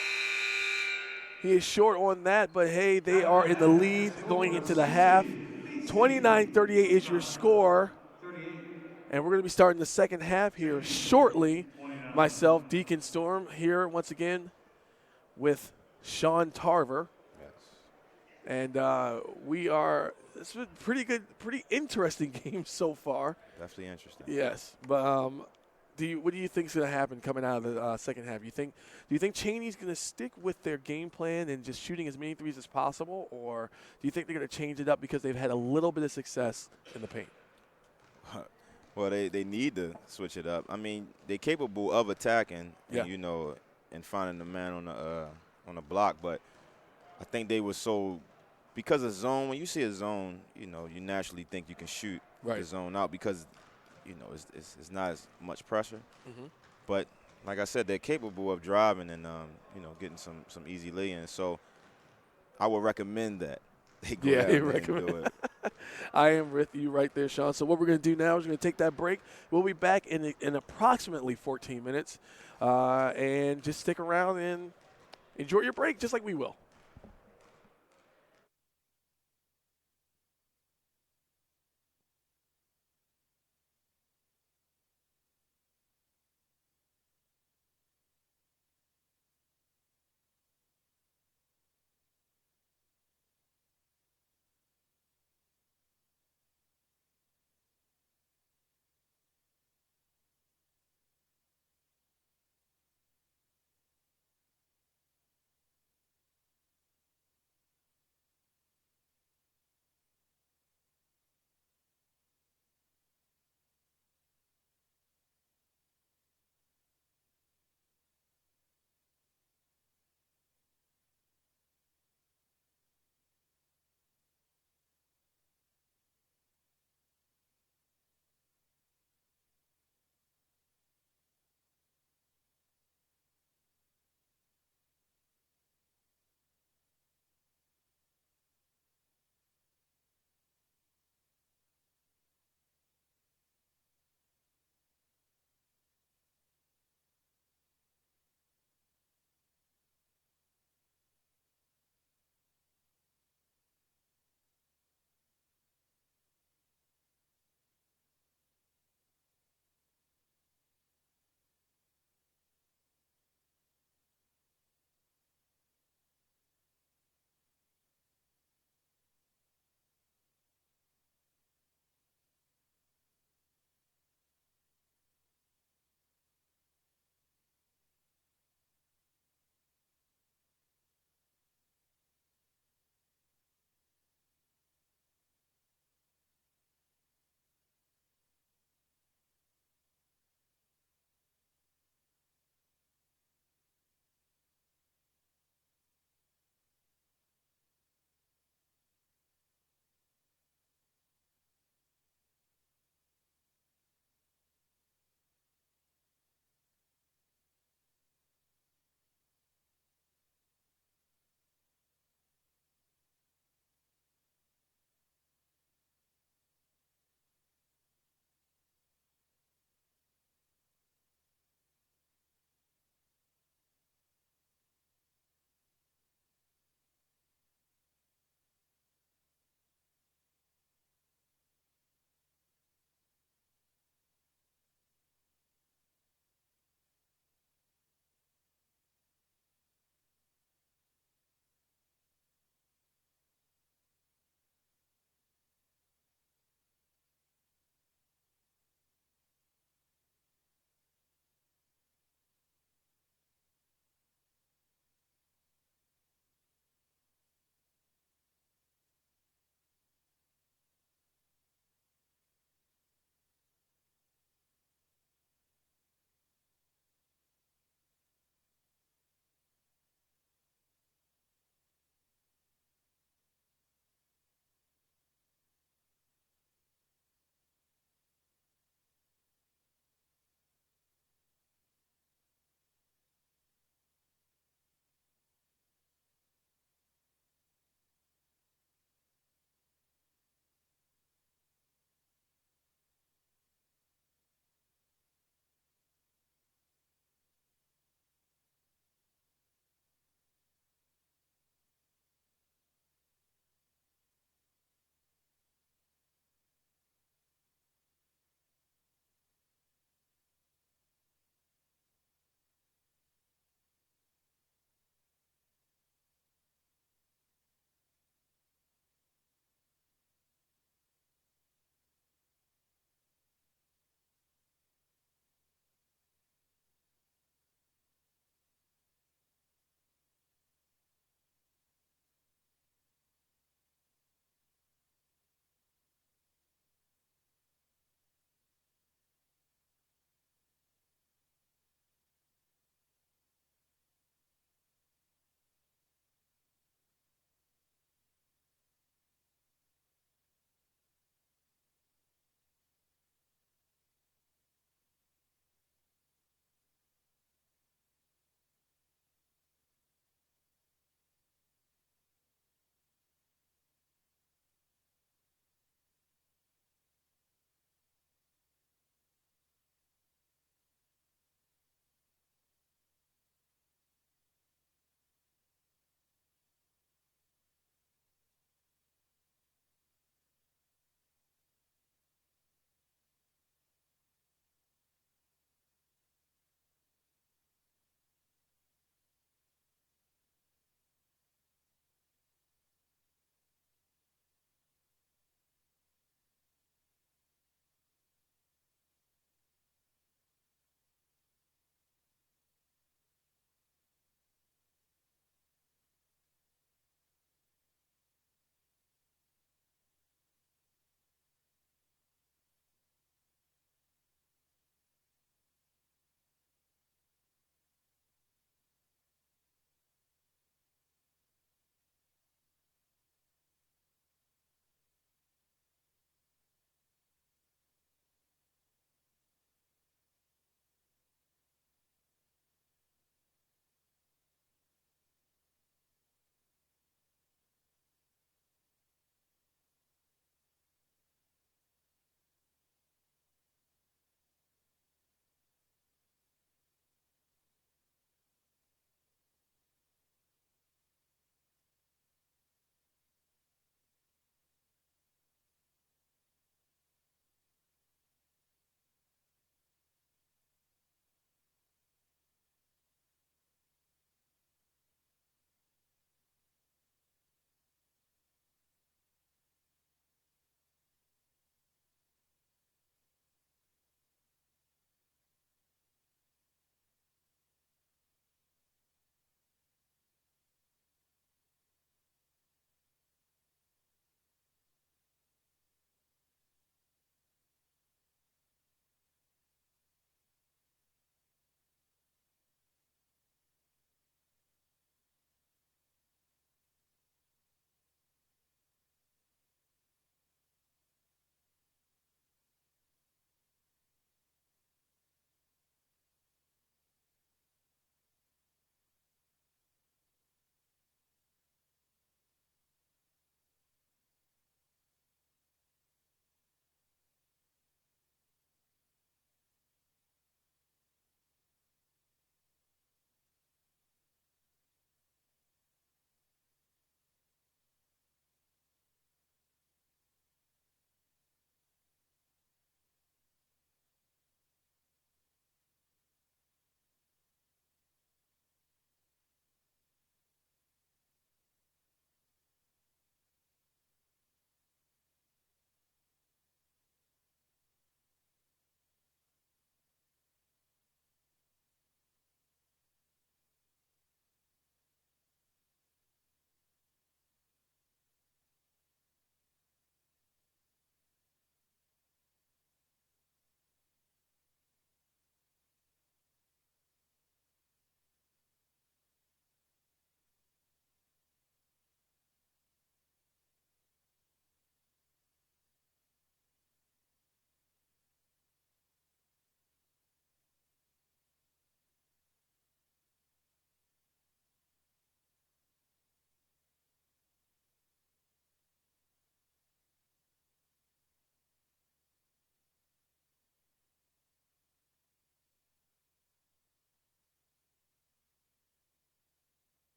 He is short on that, but hey, they are in the lead going into the half. 29-38 is your score. And we're going to be starting the second half here shortly. Myself, Deacon Storm, here once again with Sean Tarver. Yes. And it's been pretty good, pretty interesting game so far. Definitely interesting. Yes, but what do you think is going to happen coming out of the second half? Do you think Cheyney's going to stick with their game plan and just shooting as many threes as possible, or do you think they're going to change it up because they've had a little bit of success in the paint? Well, they need to switch it up. I mean, they're capable of attacking, and, and finding the man on the block. But I think they were so – because of zone, when you see a zone, you naturally think you can shoot the zone out because, it's not as much pressure. Mm-hmm. But like I said, they're capable of driving and, getting some easy lay-ins. So I would recommend that they go Yeah, down they there and recommend. do it. I am with you right there, Sean. So what we're going to do now is we're going to take that break. We'll be back in approximately 14 minutes, and just stick around and enjoy your break, just like we will.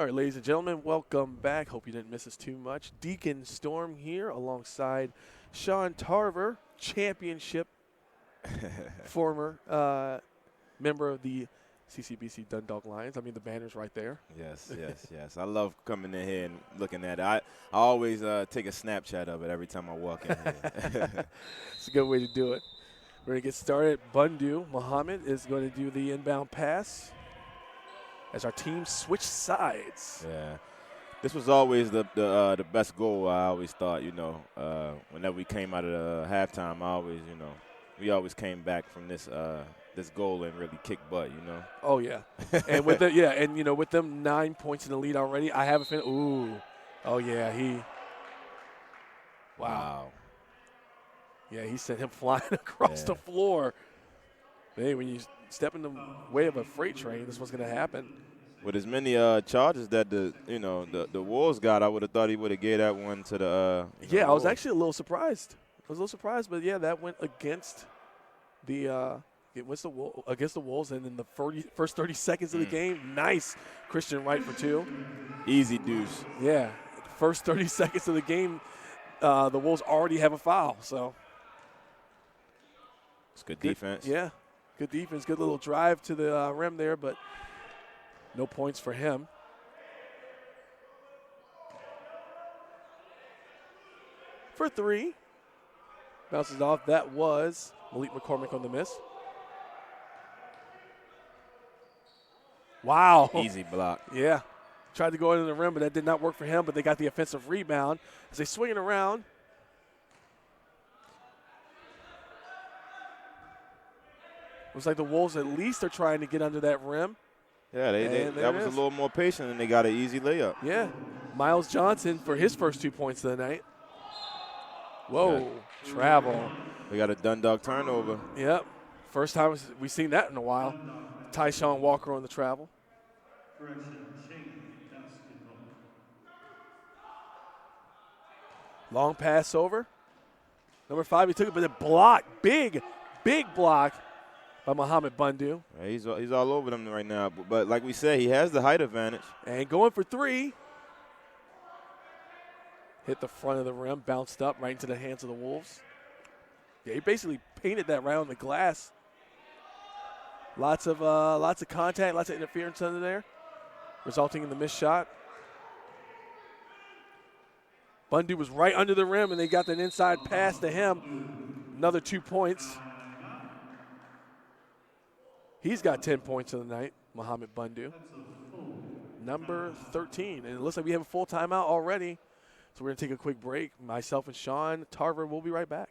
All right, ladies and gentlemen, welcome back. Hope you didn't miss us too much. Deacon Storm here alongside Sean Tarver, championship former member of the CCBC Dundalk Lions. I mean, the banner's right there. Yes, yes, yes. I love coming in here and looking at it. I always take a Snapchat of it every time I walk in here. It's a good way to do it. We're going to get started. Bundu Muhammad is going to do the inbound pass as our team switch sides. Yeah. This was always the best goal, I always thought, whenever we came out of the halftime, we always came back from this goal and really kicked butt, Oh, yeah. And with with them 9 points in the lead already, I have a feeling, ooh. Oh, yeah, wow. Yeah, he sent him flying across the floor. Hey, when you step in the way of a freight train, this was going to happen. With as many charges that the Wolves got, I would have thought he would have gave that one to the I was actually a little surprised. But yeah, that went against the Wolves, and in the first 30 seconds of the game, nice Christian Wright for 2. Easy deuce. Yeah, first 30 seconds of the game, the Wolves already have a foul. So it's good defense. Yeah, good defense. Good little drive to the rim there, but no points for him. For 3. Bounces off. That was Malik McCormick on the miss. Wow. Easy block. Yeah. Tried to go into the rim, but that did not work for him, but they got the offensive rebound as they swing it around. Looks like the Wolves at least are trying to get under that rim. Yeah, that was a little more patient, and they got an easy layup. Yeah. Miles Johnson for his first 2 points of the night. Whoa, travel. We got a Dundalk turnover. Yep. First time we've seen that in a while. Tyshawn Walker on the travel. Long pass over. Number 5, he took it, but a block. Big block by Muhammad Bundu. Yeah, he's all over them right now. But like we said, he has the height advantage. And going for 3. Hit the front of the rim, bounced up right into the hands of the Wolves. Yeah, he basically painted that right on the glass. Lots of contact, lots of interference under there, resulting in the missed shot. Bundu was right under the rim, and they got that inside pass to him. Another 2 points. He's got 10 points of the night, Muhammad Bundu. Number 13. And it looks like we have a full timeout already. So we're going to take a quick break. Myself and Sean Tarver will be right back.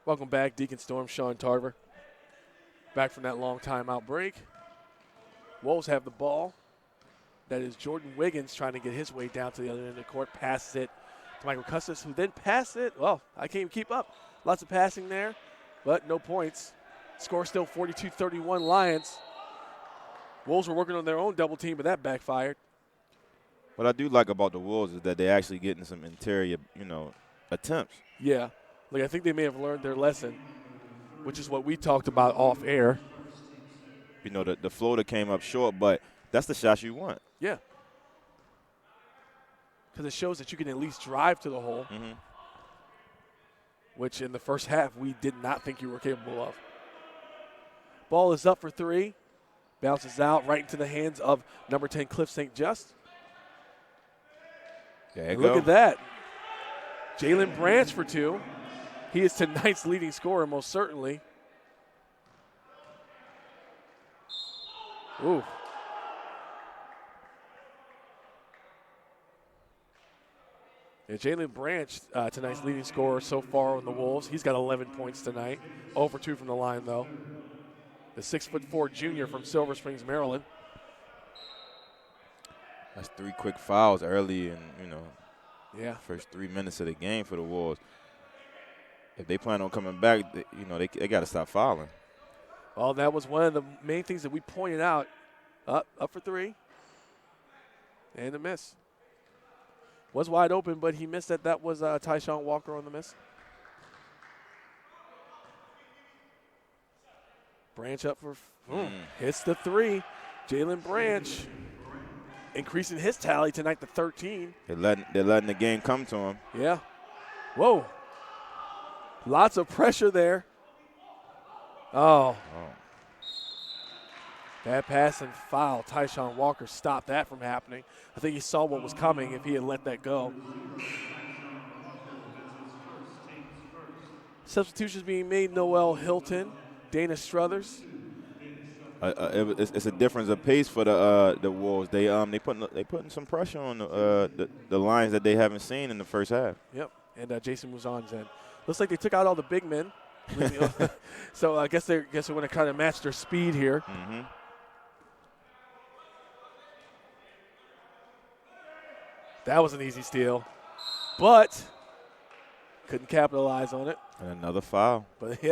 Welcome back, Deacon Storm, Sean Tarver. Back from that long timeout break. Wolves have the ball. That is Jordan Wiggins trying to get his way down to the other end of the court. Passes it to Michael Custis, who then passed it. Well, I can't even keep up. Lots of passing there, but no points. Score still 42-31 Lions. Wolves were working on their own double team, but that backfired. What I do like about the Wolves is that they're actually getting some interior, attempts. Yeah. Like, I think they may have learned their lesson, which is what we talked about off air. The floater came up short, but that's the shots you want. Yeah. because it shows that you can at least drive to the hole, which in the first half we did not think you were capable of. Ball is up for 3. Bounces out right into the hands of number 10, Cliff St. Just. Look at that. Jalen Branch for 2. He is tonight's leading scorer, most certainly. Ooh. Yeah, Jalen Branch, tonight's leading scorer so far on the Wolves. He's got 11 points tonight. 0 for 2 from the line, though. The 6'4" junior from Silver Springs, Maryland. That's 3 quick fouls early in, first 3 minutes of the game for the Wolves. If they plan on coming back, they got to stop fouling. Well, that was one of the main things that we pointed out. Up for 3. And a miss. Was wide open, but he missed it. That was Tyshawn Walker on the miss. Branch up for hits the 3. Jalen Branch increasing his tally tonight to 13. They're letting the game come to him. Yeah. Whoa. Lots of pressure there. Oh. Bad pass and foul. Tyshawn Walker stopped that from happening. I think he saw what was coming if he had let that go. Substitutions being made. Noel Hilton, Dana Struthers. It's a difference of pace for the Wolves. They putting some pressure on the lines that they haven't seen in the first half. Yep, and Jason Mouzon's in. Looks like they took out all the big men. So I guess they're going to kind of match their speed here. That was an easy steal, but couldn't capitalize on it. And another foul. But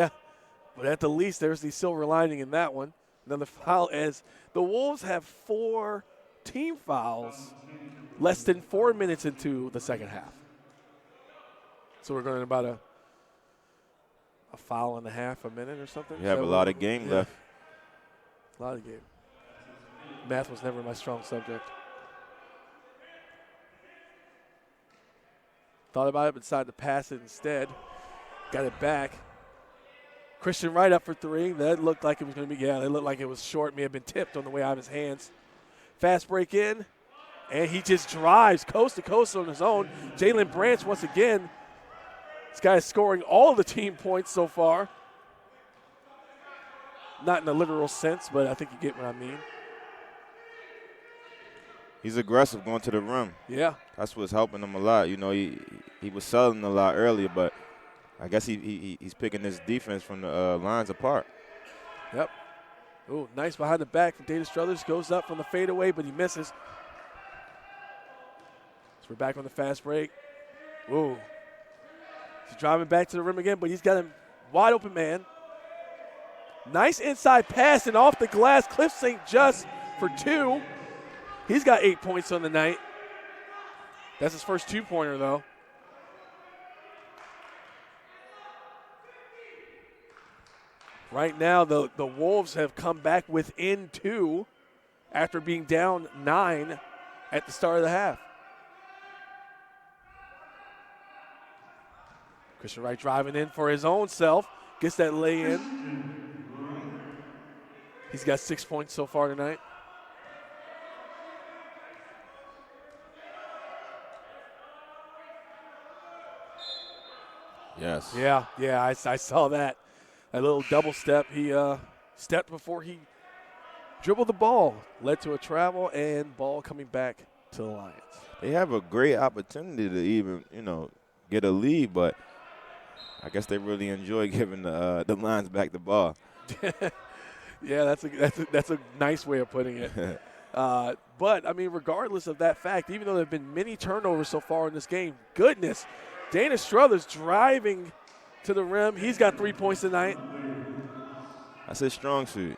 at the least there's the silver lining in that one. Another foul as the Wolves have 4 team fouls less than 4 minutes into the second half. So we're going about a foul and a half a minute or something. You have a lot of game left. A lot of game. Math was never my strong subject. Thought about it, but decided to pass it instead. Got it back. Christian Wright up for 3. That looked like it was going to be, that looked like it was short. May have been tipped on the way out of his hands. Fast break in, and he just drives coast to coast on his own. Jalen Branch once again. This guy is scoring all the team points so far. Not in a literal sense, but I think you get what I mean. He's aggressive going to the rim. Yeah. That's what's helping him a lot. He was selling a lot earlier, but I guess he's picking his defense from the lines apart. Yep. Ooh, nice behind the back from Dana Struthers. Goes up from the fadeaway, but he misses. So we're back on the fast break. Ooh. He's driving back to the rim again, but he's got a wide open man. Nice inside pass and off the glass. Cliff St. Just for 2. He's got 8 points on the night. That's his first 2-pointer, though. Right now, the Wolves have come back within 2 after being down 9 at the start of the half. Christian Wright driving in for his own self. Gets that lay in. He's got 6 points so far tonight. Yes. Yeah, I saw that. A little double step. He stepped before he dribbled the ball. Led to a travel and ball coming back to the Lions. They have a great opportunity to even, get a lead, but I guess they really enjoy giving the Lions back the ball. Yeah, that's a nice way of putting it. But, I mean, regardless of that fact, even though there have been many turnovers so far in this game, goodness, Dana Struthers driving to the rim. He's got 3 points tonight. That's his strong suit.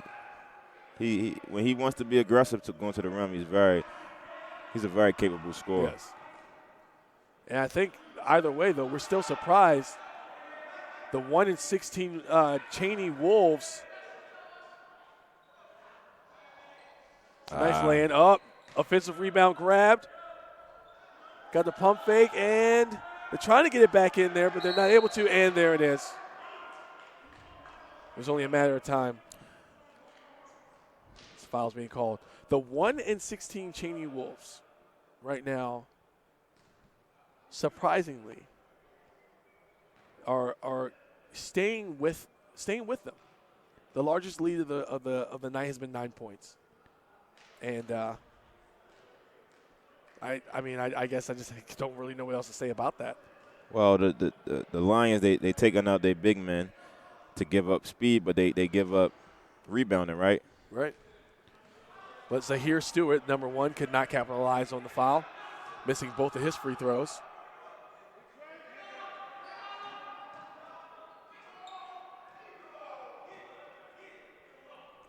He when he wants to be aggressive to going to the rim, he's a very capable scorer. Yes. And I think either way, though, we're still surprised. The 1-16 Cheyney Wolves. Nice land up. Offensive rebound grabbed. Got the pump fake, and they're trying to get it back in there, but they're not able to, and there it is. It was only a matter of time. This foul's being called. The 1-16 Cheyney Wolves right now, surprisingly, are staying with them. The largest lead of the night has been 9 points, and I guess I just don't really know what else to say about that. Well, the Lions they taking out their big men to give up speed, but they give up rebounding, right? Right. But Zahir Stewart, number 1, could not capitalize on the foul, missing both of his free throws.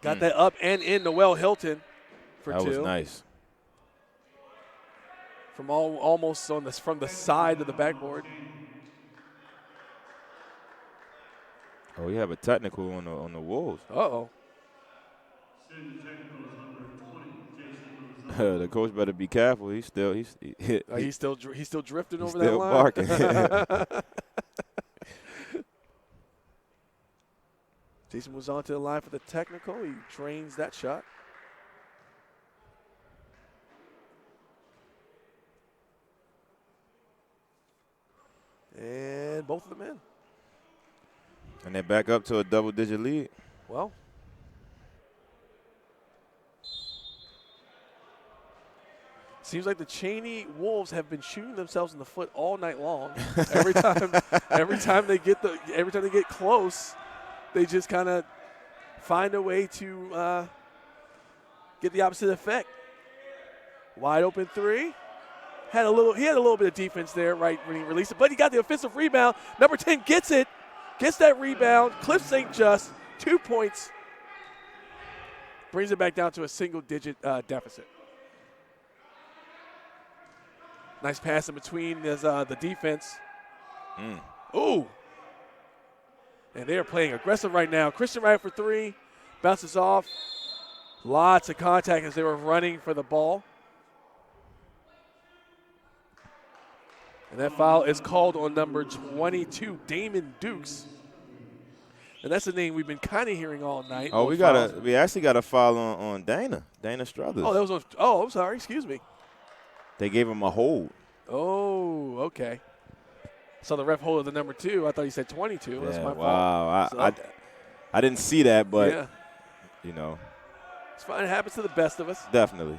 Got that up and in Noel Hilton for 2. That was nice. From almost from the side of the backboard. Oh, we have a technical on the Wolves. Uh-oh. The coach better be careful. He's still drifting over still that line. barking. Jason was onto the line for the technical. He drains that shot. And both of them in. And they're back up to a double-digit lead. Well, seems like the Cheyney Wolves have been shooting themselves in the foot all night long. Every time they get close, they just kind of find a way to get the opposite effect. Wide open 3. He had a little bit of defense there, right, when he released it, but he got the offensive rebound. Number 10 gets that rebound. Cliff St. Just, 2 points. Brings it back down to a single-digit deficit. Nice pass in between the defense. Ooh. And they are playing aggressive right now. Christian Wright for 3. Bounces off. Lots of contact as they were running for the ball. And that foul is called on number 22, Damon Dukes. And that's the name we've been kind of hearing all night. Oh, we actually got a foul on Dana Struthers. Oh, that was I'm sorry, excuse me. They gave him a hold. Oh, okay. So the ref holded the number 2. I thought he said 22. That's my fault. Wow. I didn't see that, but yeah. It's fine. It happens to the best of us. Definitely.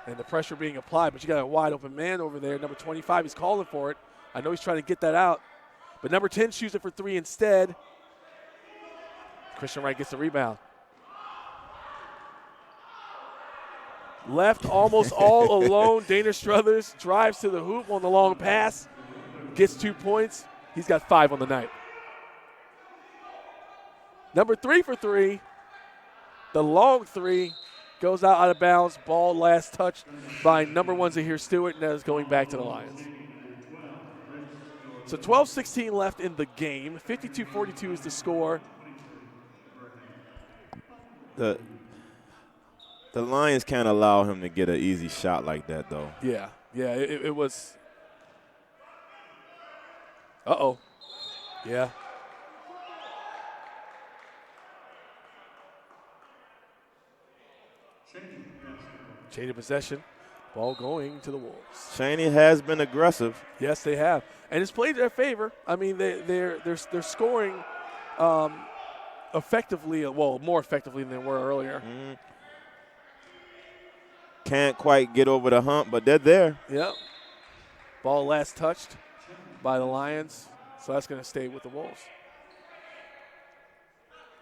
And the pressure being applied, but you got a wide open man over there. Number 25, he's calling for it. I know he's trying to get that out. But number 10 shoots it for 3 instead. Christian Wright gets the rebound. Left almost all alone. Dana Struthers drives to the hoop on the long pass. Gets 2 points. He's got 5 on the night. Number 3 for 3. The long 3 goes out of bounds. Ball last touched by number 1 Zahir Stewart, and that is going back to the Lions. So 12-16 left in the game. 52-42 is the score. The Lions can't allow him to get an easy shot like that, though. Yeah, it was. Uh-oh. Yeah. Cheyney possession. Ball going to the Wolves. Cheyney has been aggressive. Yes, they have. And it's played their favor. I mean, they're scoring effectively, more effectively than they were earlier. Can't quite get over the hump, but they're there. Yep. Ball last touched by the Lions, so that's going to stay with the Wolves.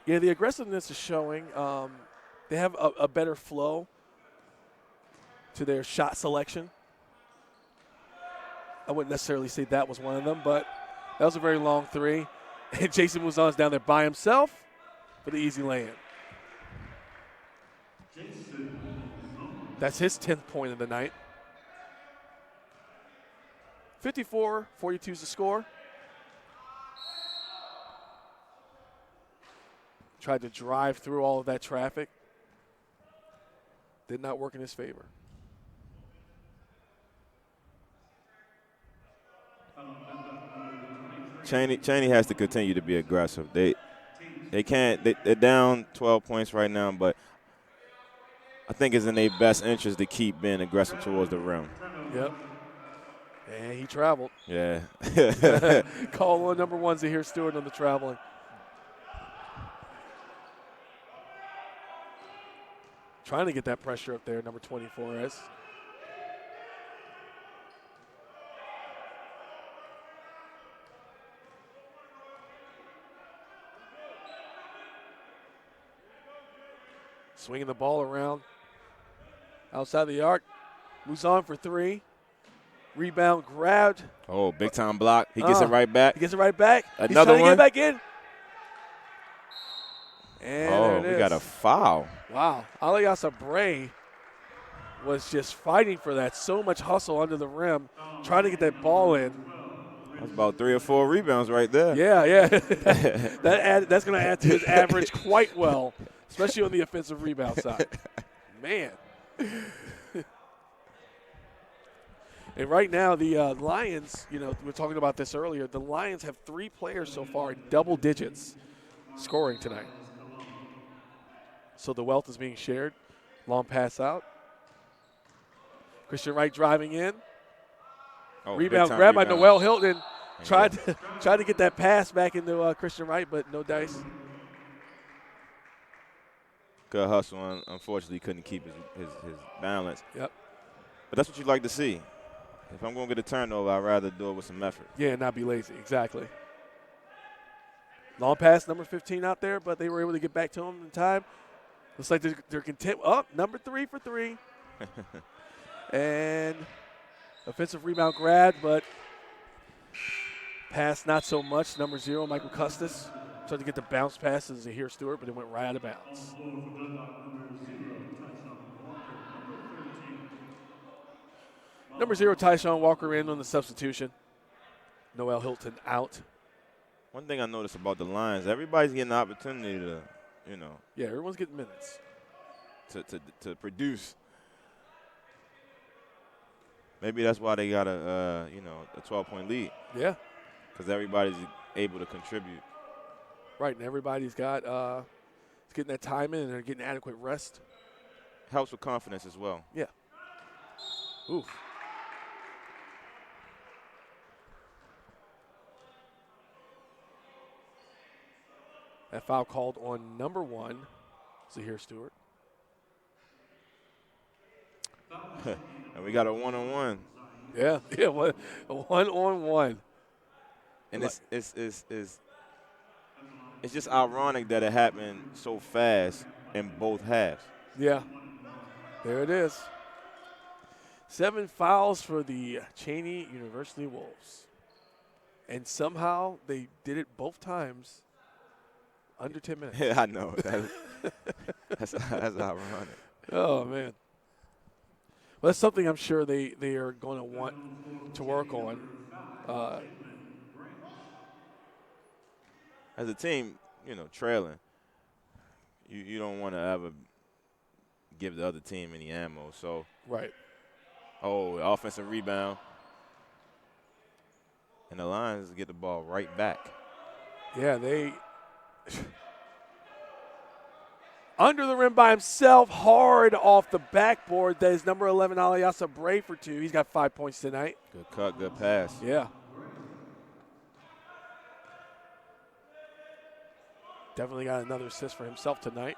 Yeah, the aggressiveness is showing. They have a better flow to their shot selection. I wouldn't necessarily say that was one of them, but that was a very long 3. And Jason Mouzon's down there by himself for the easy lay-in. That's his 10th point of the night. 54-42 is the score. Tried to drive through all of that traffic. Did not work in his favor. Cheyney has to continue to be aggressive. They can't. They're down 12 points right now, but I think it's in their best interest to keep being aggressive towards the rim. Yep. And he traveled. Yeah. Call on number 1 Zahir Stewart on the traveling. Trying to get that pressure up there, number 24 is. Swinging the ball around. Outside the arc. Moves on for 3. Rebound grabbed. Oh, big time block. He gets it right back. He gets it right back. Another He's trying one. to get back in. And Oh, there it we is. got a foul. Wow. Aliasa Bray was just fighting for that. So much hustle under the rim, trying to get that ball in. That's about 3 or 4 rebounds right there. Yeah. That's going to add to his average quite well, especially on the offensive rebound side. Man. And right now, the Lions, we were talking about this earlier, the Lions have 3 players so far in double digits scoring tonight. So the wealth is being shared. Long pass out. Christian Wright driving in. Oh, Rebound big-time grab by rebound. Noel Hilton. Tried to get that pass back into Christian Wright, but no dice. Good hustle. Unfortunately, couldn't keep his balance. Yep. But that's what you like to see. If I'm going to get a turnover, I'd rather do it with some effort. Yeah, not be lazy. Exactly. Long pass, number 15 out there, but they were able to get back to him in time. Looks like they're content. Number 3 for 3. And offensive rebound grabbed, but pass not so much. Number 0, Michael Custis. Tried to get the bounce pass to Zahir Stewart, but it went right out of bounds. Number 0, Tyshawn Walker in on the substitution. Noel Hilton out. One thing I noticed about the Lions, everybody's getting the opportunity to, Yeah, everyone's getting minutes. to produce. Maybe that's why they got a 12-point lead. Yeah. Because everybody's able to contribute. Right, and everybody's got getting that time in and they're getting adequate rest. Helps with confidence as well. Yeah. Oof. That foul called on number 1, Zahir Stewart. And we got a one-on-one. Yeah, a one-on-one. And it's just ironic that it happened so fast in both halves. Yeah, there it is. 7 fouls for the Cheyney University Wolves. And somehow they did it both times under 10 minutes. Yeah, I know. That's ironic. Oh, man. Well, that's something I'm sure they are going to want to work on. As a team, trailing, you don't want to ever give the other team any ammo. So, Right. Offensive rebound. And the Lions get the ball right back. Yeah, they under the rim by himself, hard off the backboard. That is number 11, Aliasa Bray for 2. He's got 5 points tonight. Good cut, good pass. Yeah. Definitely got another assist for himself tonight.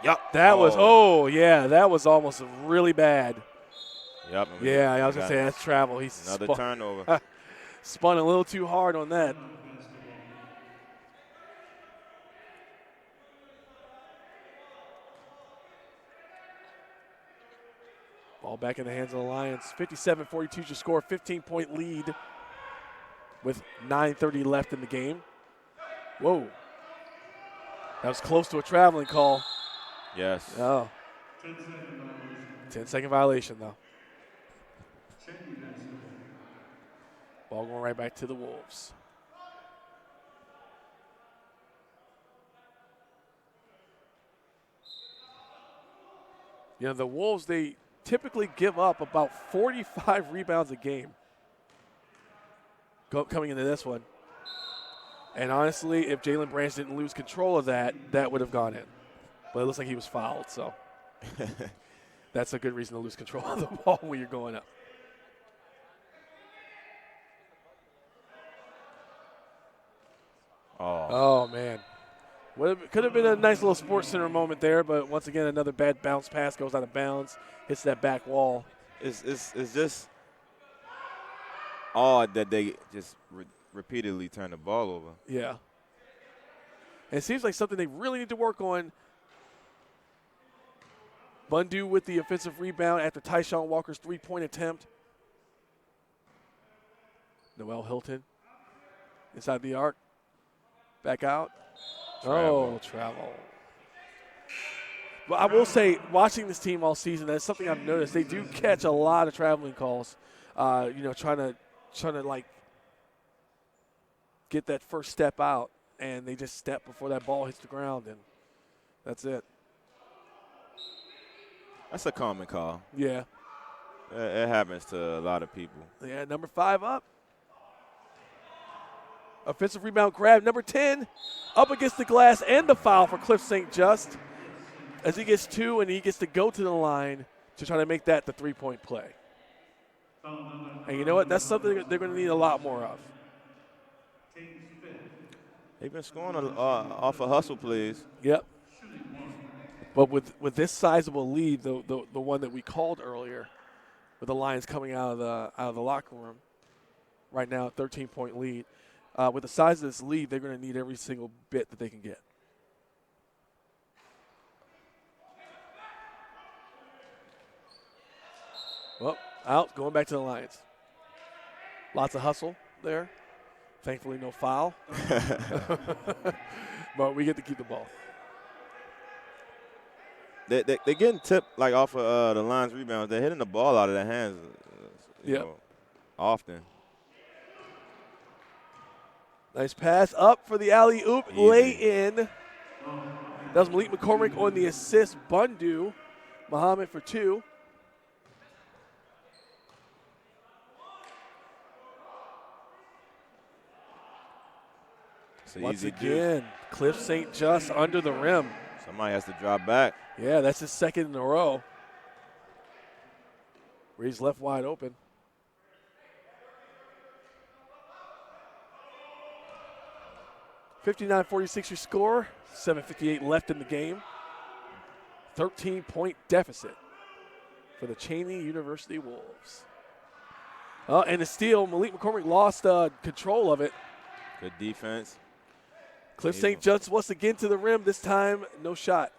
Yep. That was almost really bad. Yep. Yeah, I was going to say that's travel. He's another turnover. Spun a little too hard on that. Ball back in the hands of the Lions. 57-42 your score, 15-point lead with 9:30 left in the game. Whoa. That was close to a traveling call. Yes. Oh. 10-second violation, though. Ball going right back to the Wolves. You know, the Wolves, they typically give up about 45 rebounds a game coming into this one. And honestly, if Jalen Branch didn't lose control of that, that would have gone in. But it looks like he was fouled, so that's a good reason to lose control of the ball when you're going up. Oh man. Could have been a nice little Sports Center moment there, but once again, another bad bounce pass goes out of bounds, hits that back wall. It's just odd that they just repeatedly turn the ball over. Yeah. And it seems like something they really need to work on. Bundu with the offensive rebound after Tyshawn Walker's three-point attempt. Noel Hilton inside the arc. Back out. Travel. But I will say, watching this team all season, that's something I've noticed. They do catch a lot of traveling calls, trying to like get that first step out, and they just step before that ball hits the ground, and that's it. That's a common call. Yeah. It happens to a lot of people. Yeah, number 5 up. Offensive rebound grab. Number 10 up against the glass, and the foul for Cliff St. Just as he gets 2, and he gets to go to the line to try to make that the three-point play. And you know what? That's something they're going to need a lot more of. They've been scoring off of hustle plays. Yep. But with this sizable lead, the one that we called earlier, with the Lions coming out of the locker room, right now, a 13-point lead. With the size of this lead, they're going to need every single bit that they can get. Well, out, going back to the Lions. Lots of hustle there. Thankfully, no foul. But we get to keep the ball. They're getting tipped like off of the Lions rebounds. They're hitting the ball out of their hands you know, often. Nice pass up for the alley-oop. Lay in. That was Malik McCormick on the assist. Bundu, Muhammad for 2. Once again, Cliff St. Just under the rim. Somebody has to drop back. Yeah, that's his second in a row. Where he's left wide open. (59-46) your score. 7:58 left in the game. 13-point deficit for the Cheyney University Wolves. And the steal, Malik McCormick lost control of it. Good defense. Cliff St. Just once again to the rim. This time, no shot.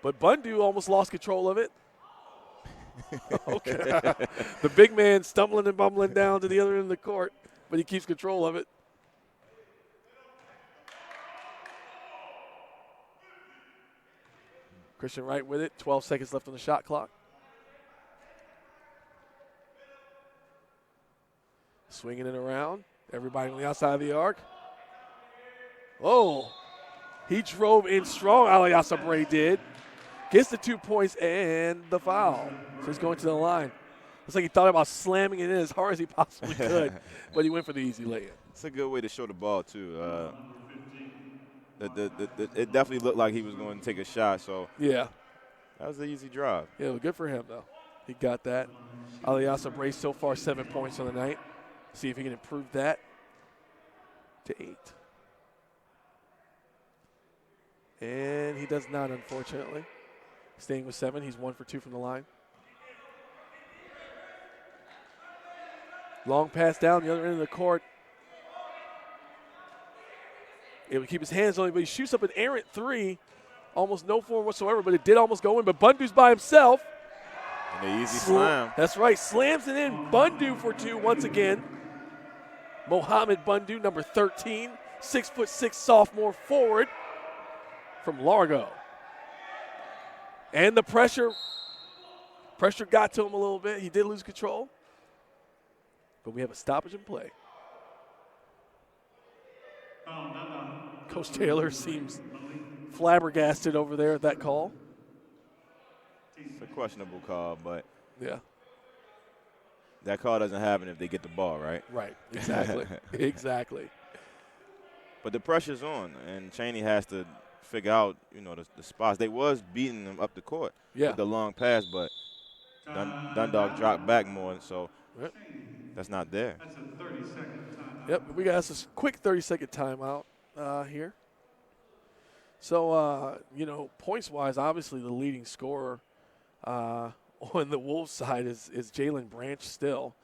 But Bundu almost lost control of it. Okay. The big man stumbling and bumbling down to the other end of the court, but he keeps control of it. Christian Wright with it. 12 seconds left on the shot clock. Swinging it around. Everybody on the outside of the arc. Oh, he drove in strong, Aliasa Bray did. Gets the 2 points and the foul. So he's going to the line. Looks like he thought about slamming it in as hard as he possibly could, but he went for the easy lay-in. It's a good way to show the ball, too. It definitely looked like he was going to take a shot, so yeah, that was an easy drive. Yeah, well, good for him, though. He got that. Aliasa Bray so far 7 points on the night. See if he can improve that to 8. And he does not, unfortunately. Staying with 7, he's 1 for 2 from the line. Long pass down the other end of the court. It would keep his hands on it, but he shoots up an errant 3. Almost no form whatsoever, but it did almost go in. But Bundu's by himself. And an easy slam. That's right, slams it in. Bundu for 2 once again. Mohamed Bundu, number 13, 6'6" sophomore forward from Largo. And the pressure got to him a little bit. He did lose control. But we have a stoppage in play. Coach Taylor seems flabbergasted over there at that call. It's a questionable call, but Yeah. that call doesn't happen if they get the ball, right? Right. Exactly. Exactly. But the pressure's on, and Cheyney has to figure out, the spots. They was beating them up the court with the long pass, but Dundalk dropped back more, so that's not there. That's a 30-second timeout. Yep. We got us a quick 30-second timeout here. So, points-wise, obviously the leading scorer on the Wolves side is Jalen Branch still.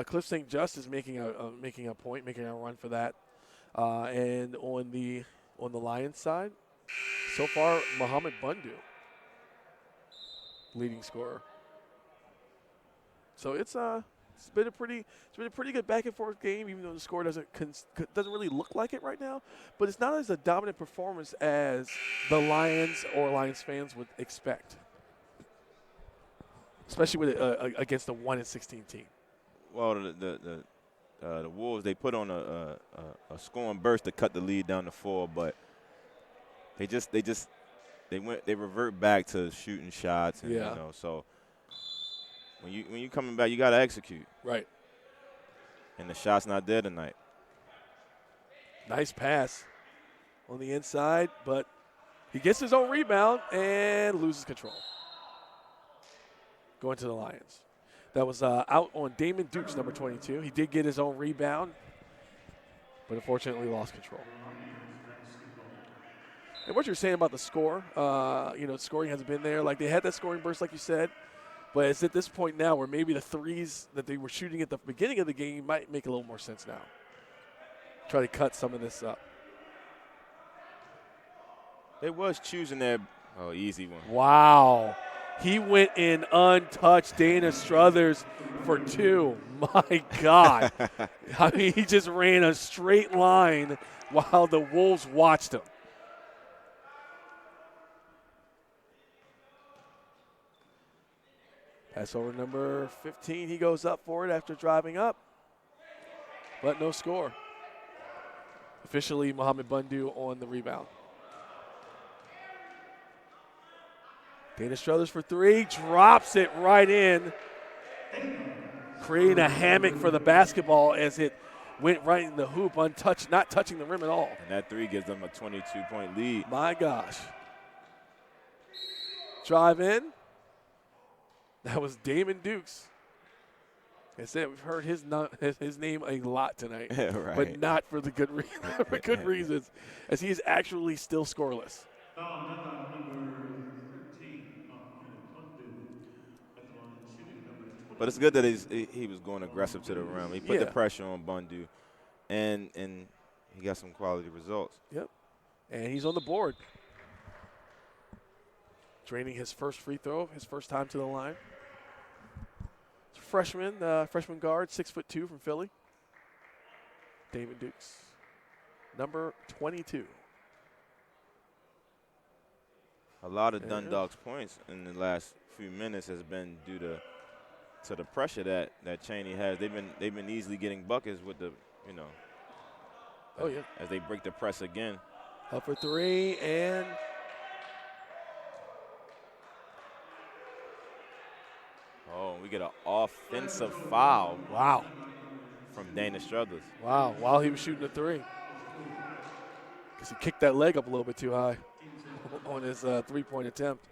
Cliff St. Just is making a point, making a run for that. And on the Lions side, so far Mohamed Bundu, leading scorer. So it's been a pretty good back and forth game, even though the score doesn't really look like it right now. But it's not as a dominant performance as the Lions or Lions fans would expect, especially with against the 1-16 team. Well, the Wolves, they put on a scoring burst to cut the lead down to 4, but they revert back to shooting shots, and so when you coming back, you got to execute. Right. And the shot's not there tonight. Nice pass on the inside, but he gets his own rebound and loses control. Going to the Lions. That was out on Damon Dukes, number 22. He did get his own rebound, but unfortunately lost control. And what you're saying about the score, scoring hasn't been there. Like, they had that scoring burst, like you said, but it's at this point now where maybe the threes that they were shooting at the beginning of the game might make a little more sense now. Try to cut some of this up. They was choosing their easy one. Wow. He went in untouched. Dana Struthers for 2. My God. I mean, he just ran a straight line while the Wolves watched him. Pass over number 15. He goes up for it after driving up, but no score. Officially, Mohamed Bundu on the rebound. Dana Struthers for 3, drops it right in, creating a hammock for the basketball as it went right in the hoop, untouched, not touching the rim at all. And that 3 gives them a 22-point lead. My gosh. Drive in. That was Damon Dukes. Like I said, we've heard his name a lot tonight, right. but not for the good reasons, as he is actually still scoreless. But it's good that he was going aggressive to the rim. He put the pressure on Bundu, and he got some quality results. Yep, and he's on the board. Draining his first free throw, his first time to the line. Freshman guard, 6'2" from Philly. David Dukes, number 22. A lot of Dundalk's points in the last few minutes has been due to the pressure that Cheyney has. They've been easily getting buckets with the as they break the press again. Up for 3 and. Oh, we get an offensive foul. Wow. From Dana Struthers. Wow, while he was shooting a 3. Because he kicked that leg up a little bit too high on his 3-point attempt.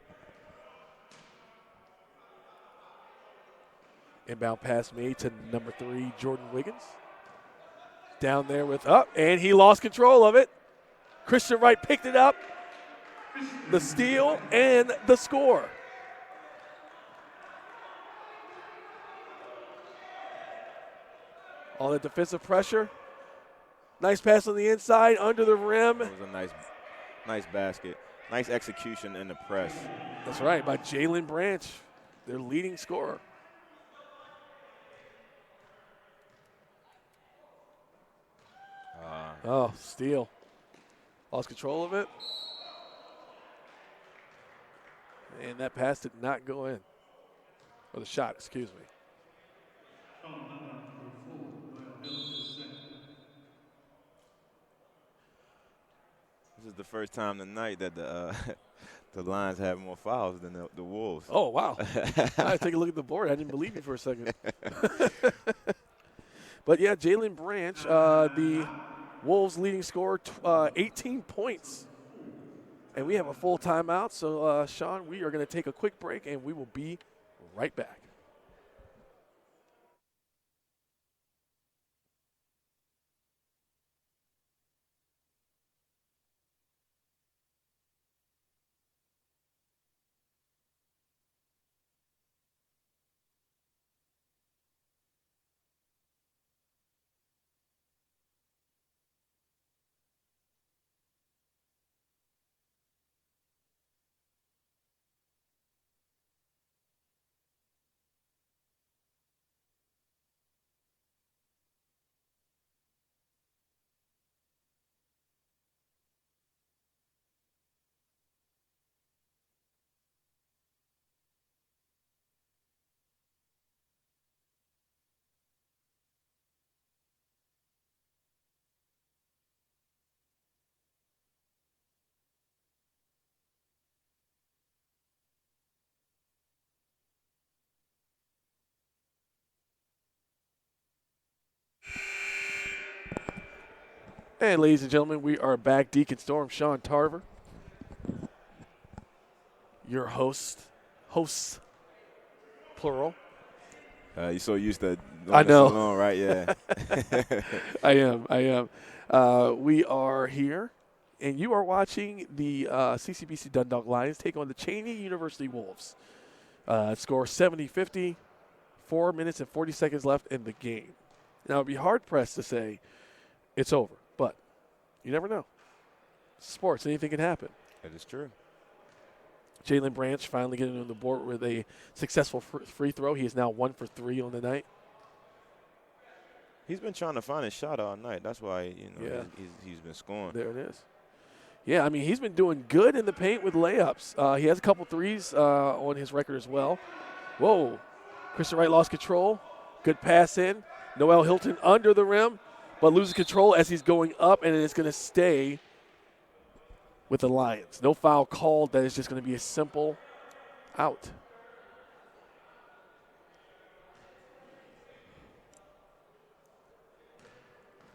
Inbound pass made to number 3, Jordan Wiggins. Down there with and he lost control of it. Christian Wright picked it up. The steal and the score. All that defensive pressure. Nice pass on the inside, under the rim. It was a nice basket. Nice execution in the press. That's right, by Jalen Branch, their leading scorer. Steal. Lost control of it. And that pass did not go in. Or the shot, excuse me. This is the first time tonight that The Lions have more fouls than the Wolves. Oh, wow. I had to take a look at the board. I didn't believe you for a second. But, yeah, Jalen Branch, the Wolves' leading scorer, 18 points. And we have a full timeout. So, Sean, we are going to take a quick break, and we will be right back. And, ladies and gentlemen, we are back. Deacon Storm, Sean Tarver, your hosts, plural. You're so used to I know. Alone, right? Yeah. I am. We are here, and you are watching the CCBC Dundalk Lions take on the Cheyney University Wolves. Score 70-50, 4 minutes and 40 seconds left in the game. Now, it'd be hard-pressed to say it's over, but you never know. Sports, anything can happen. That is true. Jalen Branch finally getting on the board with a successful free throw. He is now 1 for 3 on the night. He's been trying to find his shot all night. That's why he's been scoring. There it is. Yeah, I mean, he's been doing good in the paint with layups. He has a couple threes on his record as well. Whoa. Christian Wright lost control. Good pass in. Noel Hilton under the rim, but loses control as he's going up, and it's going to stay with the Lions. No foul called. That is just going to be a simple out.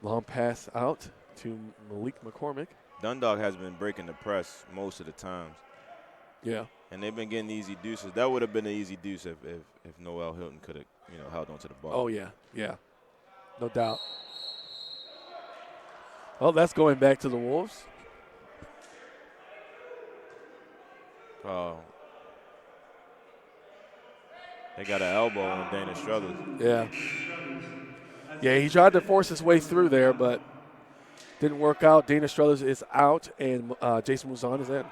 Long pass out to Malik McCormick. Dundalk has been breaking the press most of the times. Yeah. And they've been getting easy deuces. That would have been an easy deuce if Noel Hilton could have, held onto the ball. Oh, yeah. No doubt. Well, that's going back to the Wolves. Oh. They got an elbow on Dana Struthers. Yeah. Yeah, he tried to force his way through there, but didn't work out. Dana Struthers is out, and Jason Mouzon is in.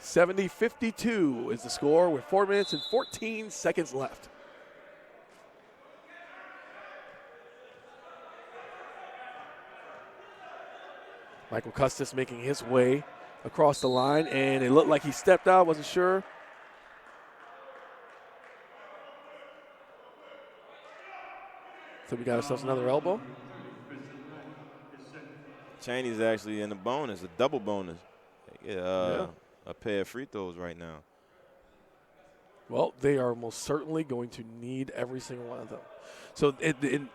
(70-52) is the score with 4 minutes and 14 seconds left. Michael Custis making his way across the line, and it looked like he stepped out, wasn't sure. So we got ourselves another elbow. Cheyney's actually in the bonus, a double bonus. Yeah. A pair of free throws right now. Well, they are most certainly going to need every single one of them. So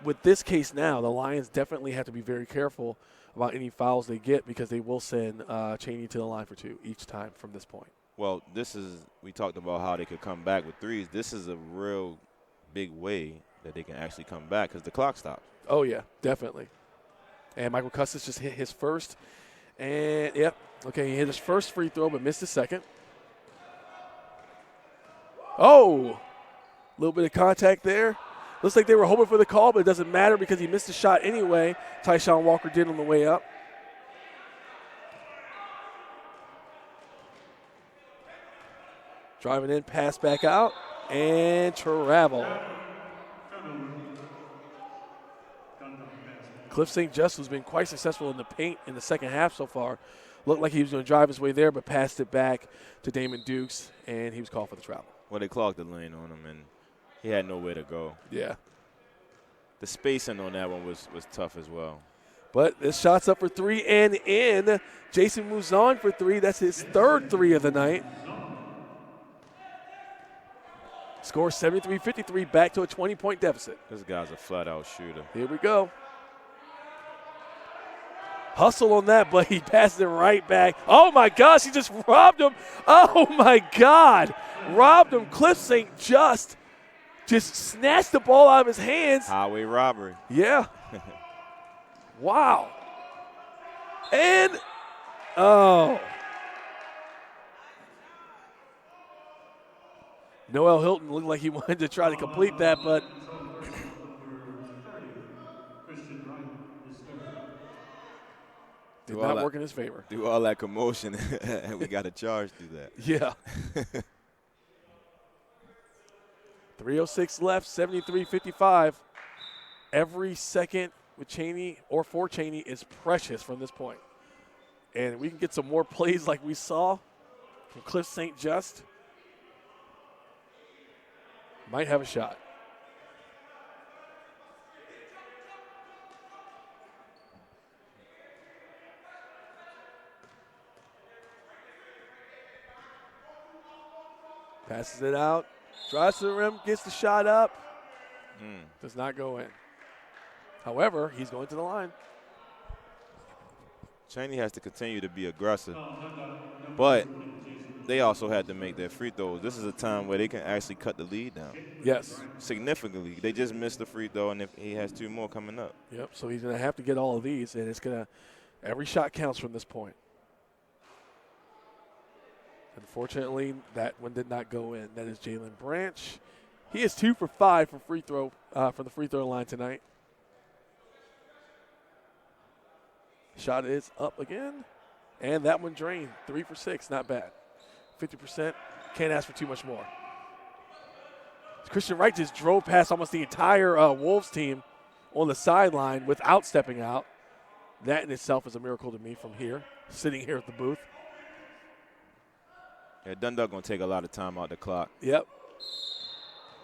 with this case now, the Lions definitely have to be very careful about any fouls they get because they will send Cheyney to the line for 2 each time from this point. Well, we talked about how they could come back with threes. This is a real big way that they can actually come back because the clock stops. Oh, yeah, definitely. And Michael Custis just hit his first. And, yep, okay, he hit his first free throw but missed his second. Oh, a little bit of contact there. Looks like they were hoping for the call, but it doesn't matter because he missed the shot anyway. Tyshawn Walker did on the way up. Driving in, pass back out, and travel. Cliff St. Just, who's been quite successful in the paint in the second half so far, looked like he was going to drive his way there, but passed it back to Damon Dukes, and he was called for the travel. Well, they clogged the lane on him, and he had nowhere to go. Yeah. The spacing on that one was tough as well. But this shot's up for three and in. Jason moves on for three. That's his third three of the night. Score 73-53, back to a 20-point deficit. This guy's a flat-out shooter. Here we go. Hustle on that, but he passed it right back. Oh, my gosh, he just robbed him. Oh, my God. Robbed him. Cliff St. Just snatched the ball out of his hands. Highway robbery. Yeah. Wow. And, oh. Noel Hilton looked like he wanted to try to complete that, but did not work in his favor. Do all that commotion, and we got a charge through that. Yeah. 3:06 left, 73-55. Every second with Cheyney or for Cheyney is precious from this point. And we can get some more plays like we saw from Cliff St. Just. Might have a shot. Passes it out. Drives to the rim, gets the shot up. Does not go in. However, he's going to the line. Cheyney has to continue to be aggressive. But they also had to make their free throws. This is a time where they can actually cut the lead down. Yes. Significantly. They just missed the free throw, and he has two more coming up. Yep, so he's going to have to get all of these, and it's going to – every shot counts from this point. Unfortunately, that one did not go in. That is Jalen Branch. He is 2 for 5 from from the free throw line tonight. Shot is up again, and that one drained. 3 for 6, not bad. 50%, can't ask for too much more. Christian Wright just drove past almost the entire Wolves team on the sideline without stepping out. That in itself is a miracle to me from here, sitting here at the booth. Yeah, Dundalk going to take a lot of time out the clock. Yep.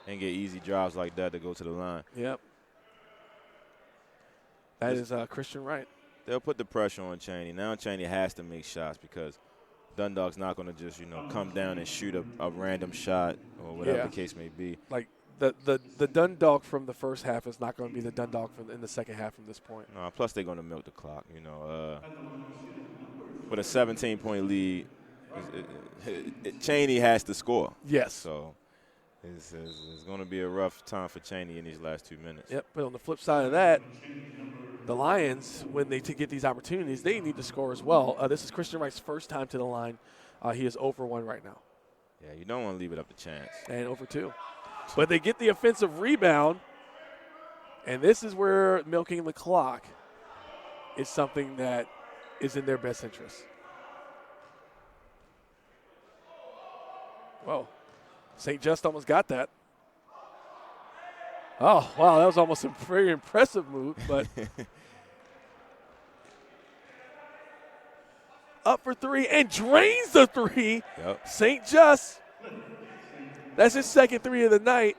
And get easy drives like that to go to the line. Yep. That is Christian Wright. They'll put the pressure on Cheyney. Now Cheyney has to make shots because Dundalk's not going to just, come down and shoot a random shot or whatever the case may be. Like the Dundalk from the first half is not going to be the Dundalk in the second half from this point. No, plus they're going to milk the clock. With a 17-point lead, Cheyney has to score. Yes. So it's going to be a rough time for Cheyney in these last 2 minutes. Yep, but on the flip side of that, the Lions, when they get these opportunities, they need to score as well. This is Christian Wright's first time to the line. He is 0 for 1 right now. Yeah, you don't want to leave it up to chance. And 0 for 2. But they get the offensive rebound, and this is where milking the clock is something that is in their best interest. Whoa. St. Just almost got that. Oh, wow, that was almost a very impressive move, but up for 3 and drains the 3. Yep. St. Just, that's his second 3 of the night,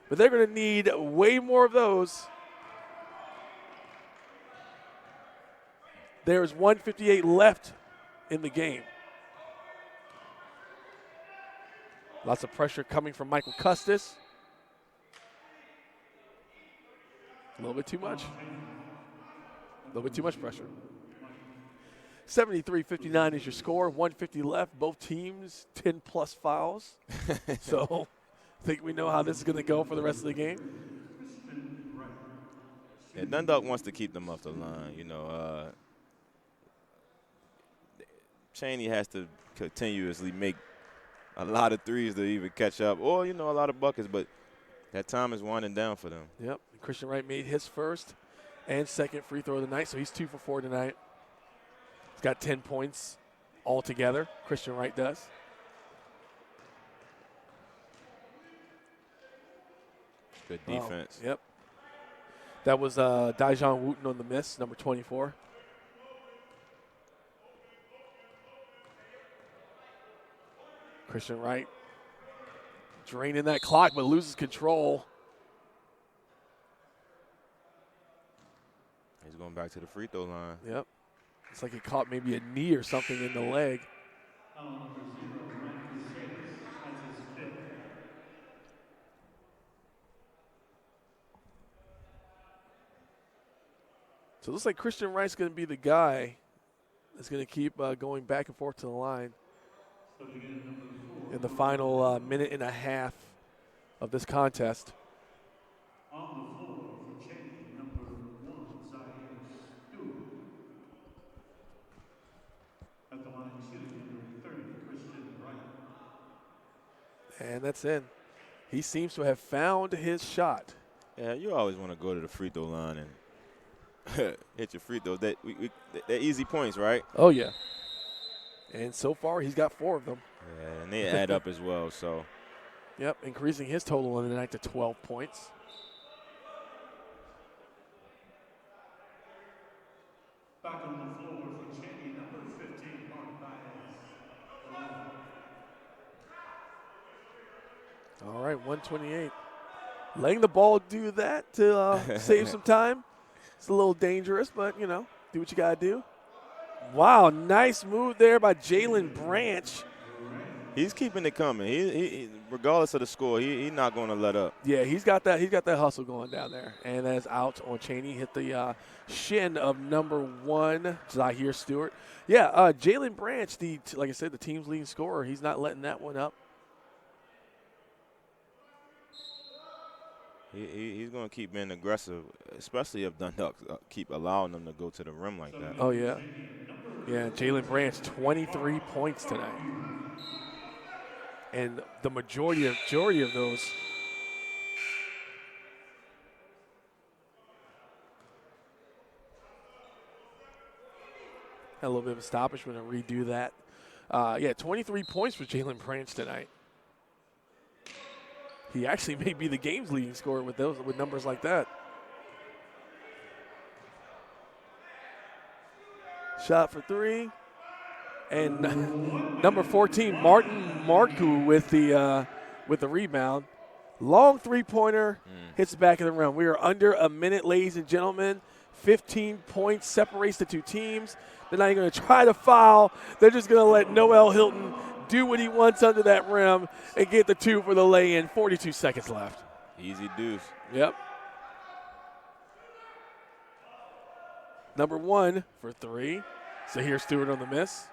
but they're going to need way more of those. There's 1:58 left in the game. Lots of pressure coming from Michael Custis. A little bit too much. A little bit too much pressure. 73-59 is your score. 150 left. Both teams 10-plus fouls. So I think we know how this is going to go for the rest of the game. Yeah, Dundalk wants to keep them off the line. Cheyney has to continuously make a lot of threes to even catch up, or, a lot of buckets, but that time is winding down for them. Yep. Christian Wright made his first and second free throw of the night, so he's 2 for 4 tonight. He's got 10 points altogether. Christian Wright does. Good defense. Yep. That was Dajon Wooten on the miss, number 24. Christian Wright draining that clock, but loses control. He's going to back to the free throw line. Yep. It's like he caught maybe a knee or something in the leg. Foul number 0, Randy Six. That's his fifth. So it looks like Christian Wright's going to be the guy that's going to keep going back and forth to the line in the final minute and a half of this contest. On the floor for Cheyney, number 1, Zaire Stewart. At the line shooting, number 30, Christian Wright. And that's in. He seems to have found his shot. Yeah, you always want to go to the free throw line and hit your free throws. They're easy points, right? Oh, yeah. And so far, he's got 4 of them. Yeah, and they add up as well. So, yep, increasing his total in the night to 12 points. Back on the floor for Cheyney, number 15, Mark Baez. All right, 128. Letting the ball do that to save some time. It's a little dangerous, but, do what you got to do. Wow, nice move there by Jalen Branch. he's keeping it coming. He regardless of the score, he's not going to let up. Yeah, he's got that hustle going down there. And that's out on Cheyney. Hit the shin of number 1, Zaire Stewart. Yeah, Jalen Branch, like I said, the team's leading scorer. He's not letting that one up. He's going to keep being aggressive, especially if Dundalk keep allowing them to go to the rim like that. Oh, yeah. Yeah, Jalen Branch, 23 points tonight. And the majority of those had a little bit of a stoppage. We're going to redo that. 23 points for Jalen Branch tonight. He actually may be the game's leading scorer with numbers like that. Shot for 3. And number 14, Martin Marku with the rebound. Long three-pointer, hits the back of the rim. We are under a minute, ladies and gentlemen. 15 points separates the two teams. They're not even going to try to foul. They're just going to let Noel Hilton do what he wants under that rim and get the 2 for the lay-in. 42 seconds left. Easy deuce. Yep. Number 1 for 3. Zaire Stewart on the miss.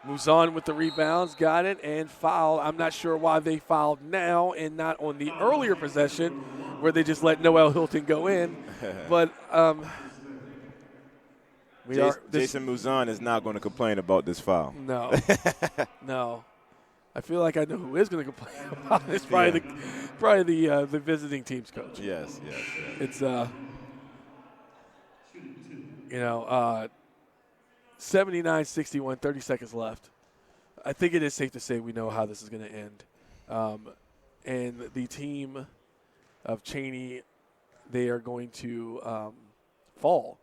Moves on with the rebounds, got it, and foul. I'm not sure why they fouled now and not on the earlier possession where they just let Noel Hilton go in. But Jason Muzan is not going to complain about this foul. No. No. I feel like I know who is going to complain about it. It's probably the visiting team's coach. Yes. It's 79-61, 30 seconds left. I think it is safe to say we know how this is going to end. And the team of Cheyney, they are going to fall.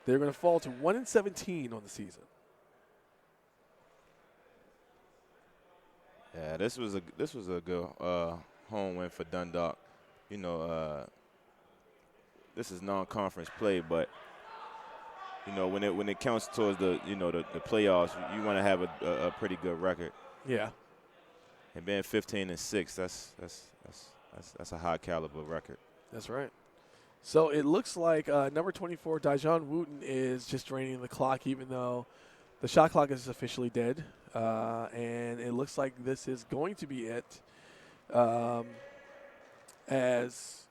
They're going to fall to 1-17 on the season. Yeah, this was a good home win for Dundalk. This is non-conference play, but when it counts towards the playoffs, you want to have a pretty good record. Yeah. And being 15-6, that's a high caliber record. That's right. So it looks like number 24, Dajon Wooten, is just draining the clock, even though the shot clock is officially dead. And it looks like this is going to be it, as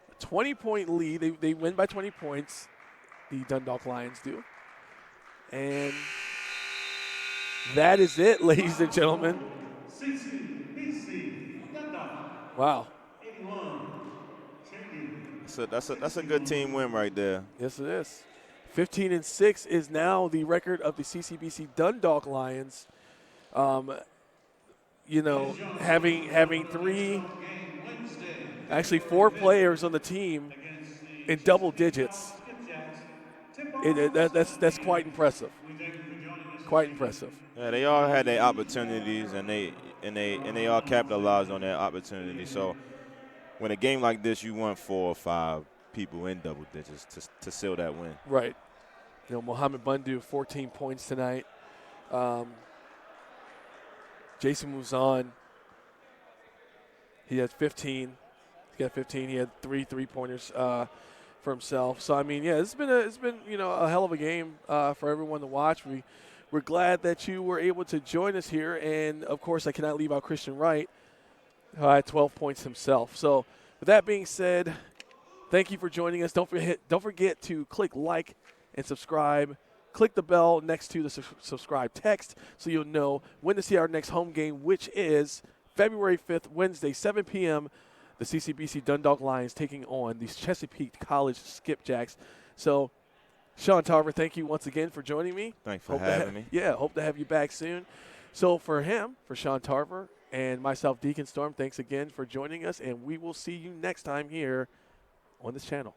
a 20-point lead. They win by 20 points. The Dundalk Lions do. And that is it, ladies and gentlemen. CCBC Dundalk. Wow. 81. Cheyney. That's a good team win right there. Yes, it is. 15-6 is now the record of the CCBC Dundalk Lions. Having 4 players on the team in double digits. That's quite impressive. Quite impressive. Yeah, they all had their opportunities, and they all capitalized on their opportunities. So when a game like this, you want 4 or 5 people in double digits to seal that win. Right. Mohamed Bundu, 14 points tonight. Jason moves on. He had 15. He got 15. He had 3 3-pointers for himself. So I mean, yeah, it's been a hell of a game for everyone to watch. We're glad that you were able to join us here, and of course, I cannot leave out Christian Wright, who had 12 points himself. So with that being said, thank you for joining us. Don't forget to click like and subscribe. Click the bell next to the subscribe text so you'll know when to see our next home game, which is February 5th, Wednesday, 7 p.m., the CCBC Dundalk Lions taking on the Chesapeake College Skipjacks. So, Sean Tarver, thank you once again for joining me. Thanks for having me. Yeah, hope to have you back soon. So for Sean Tarver, and myself, Deacon Storm, thanks again for joining us, and we will see you next time here on this channel.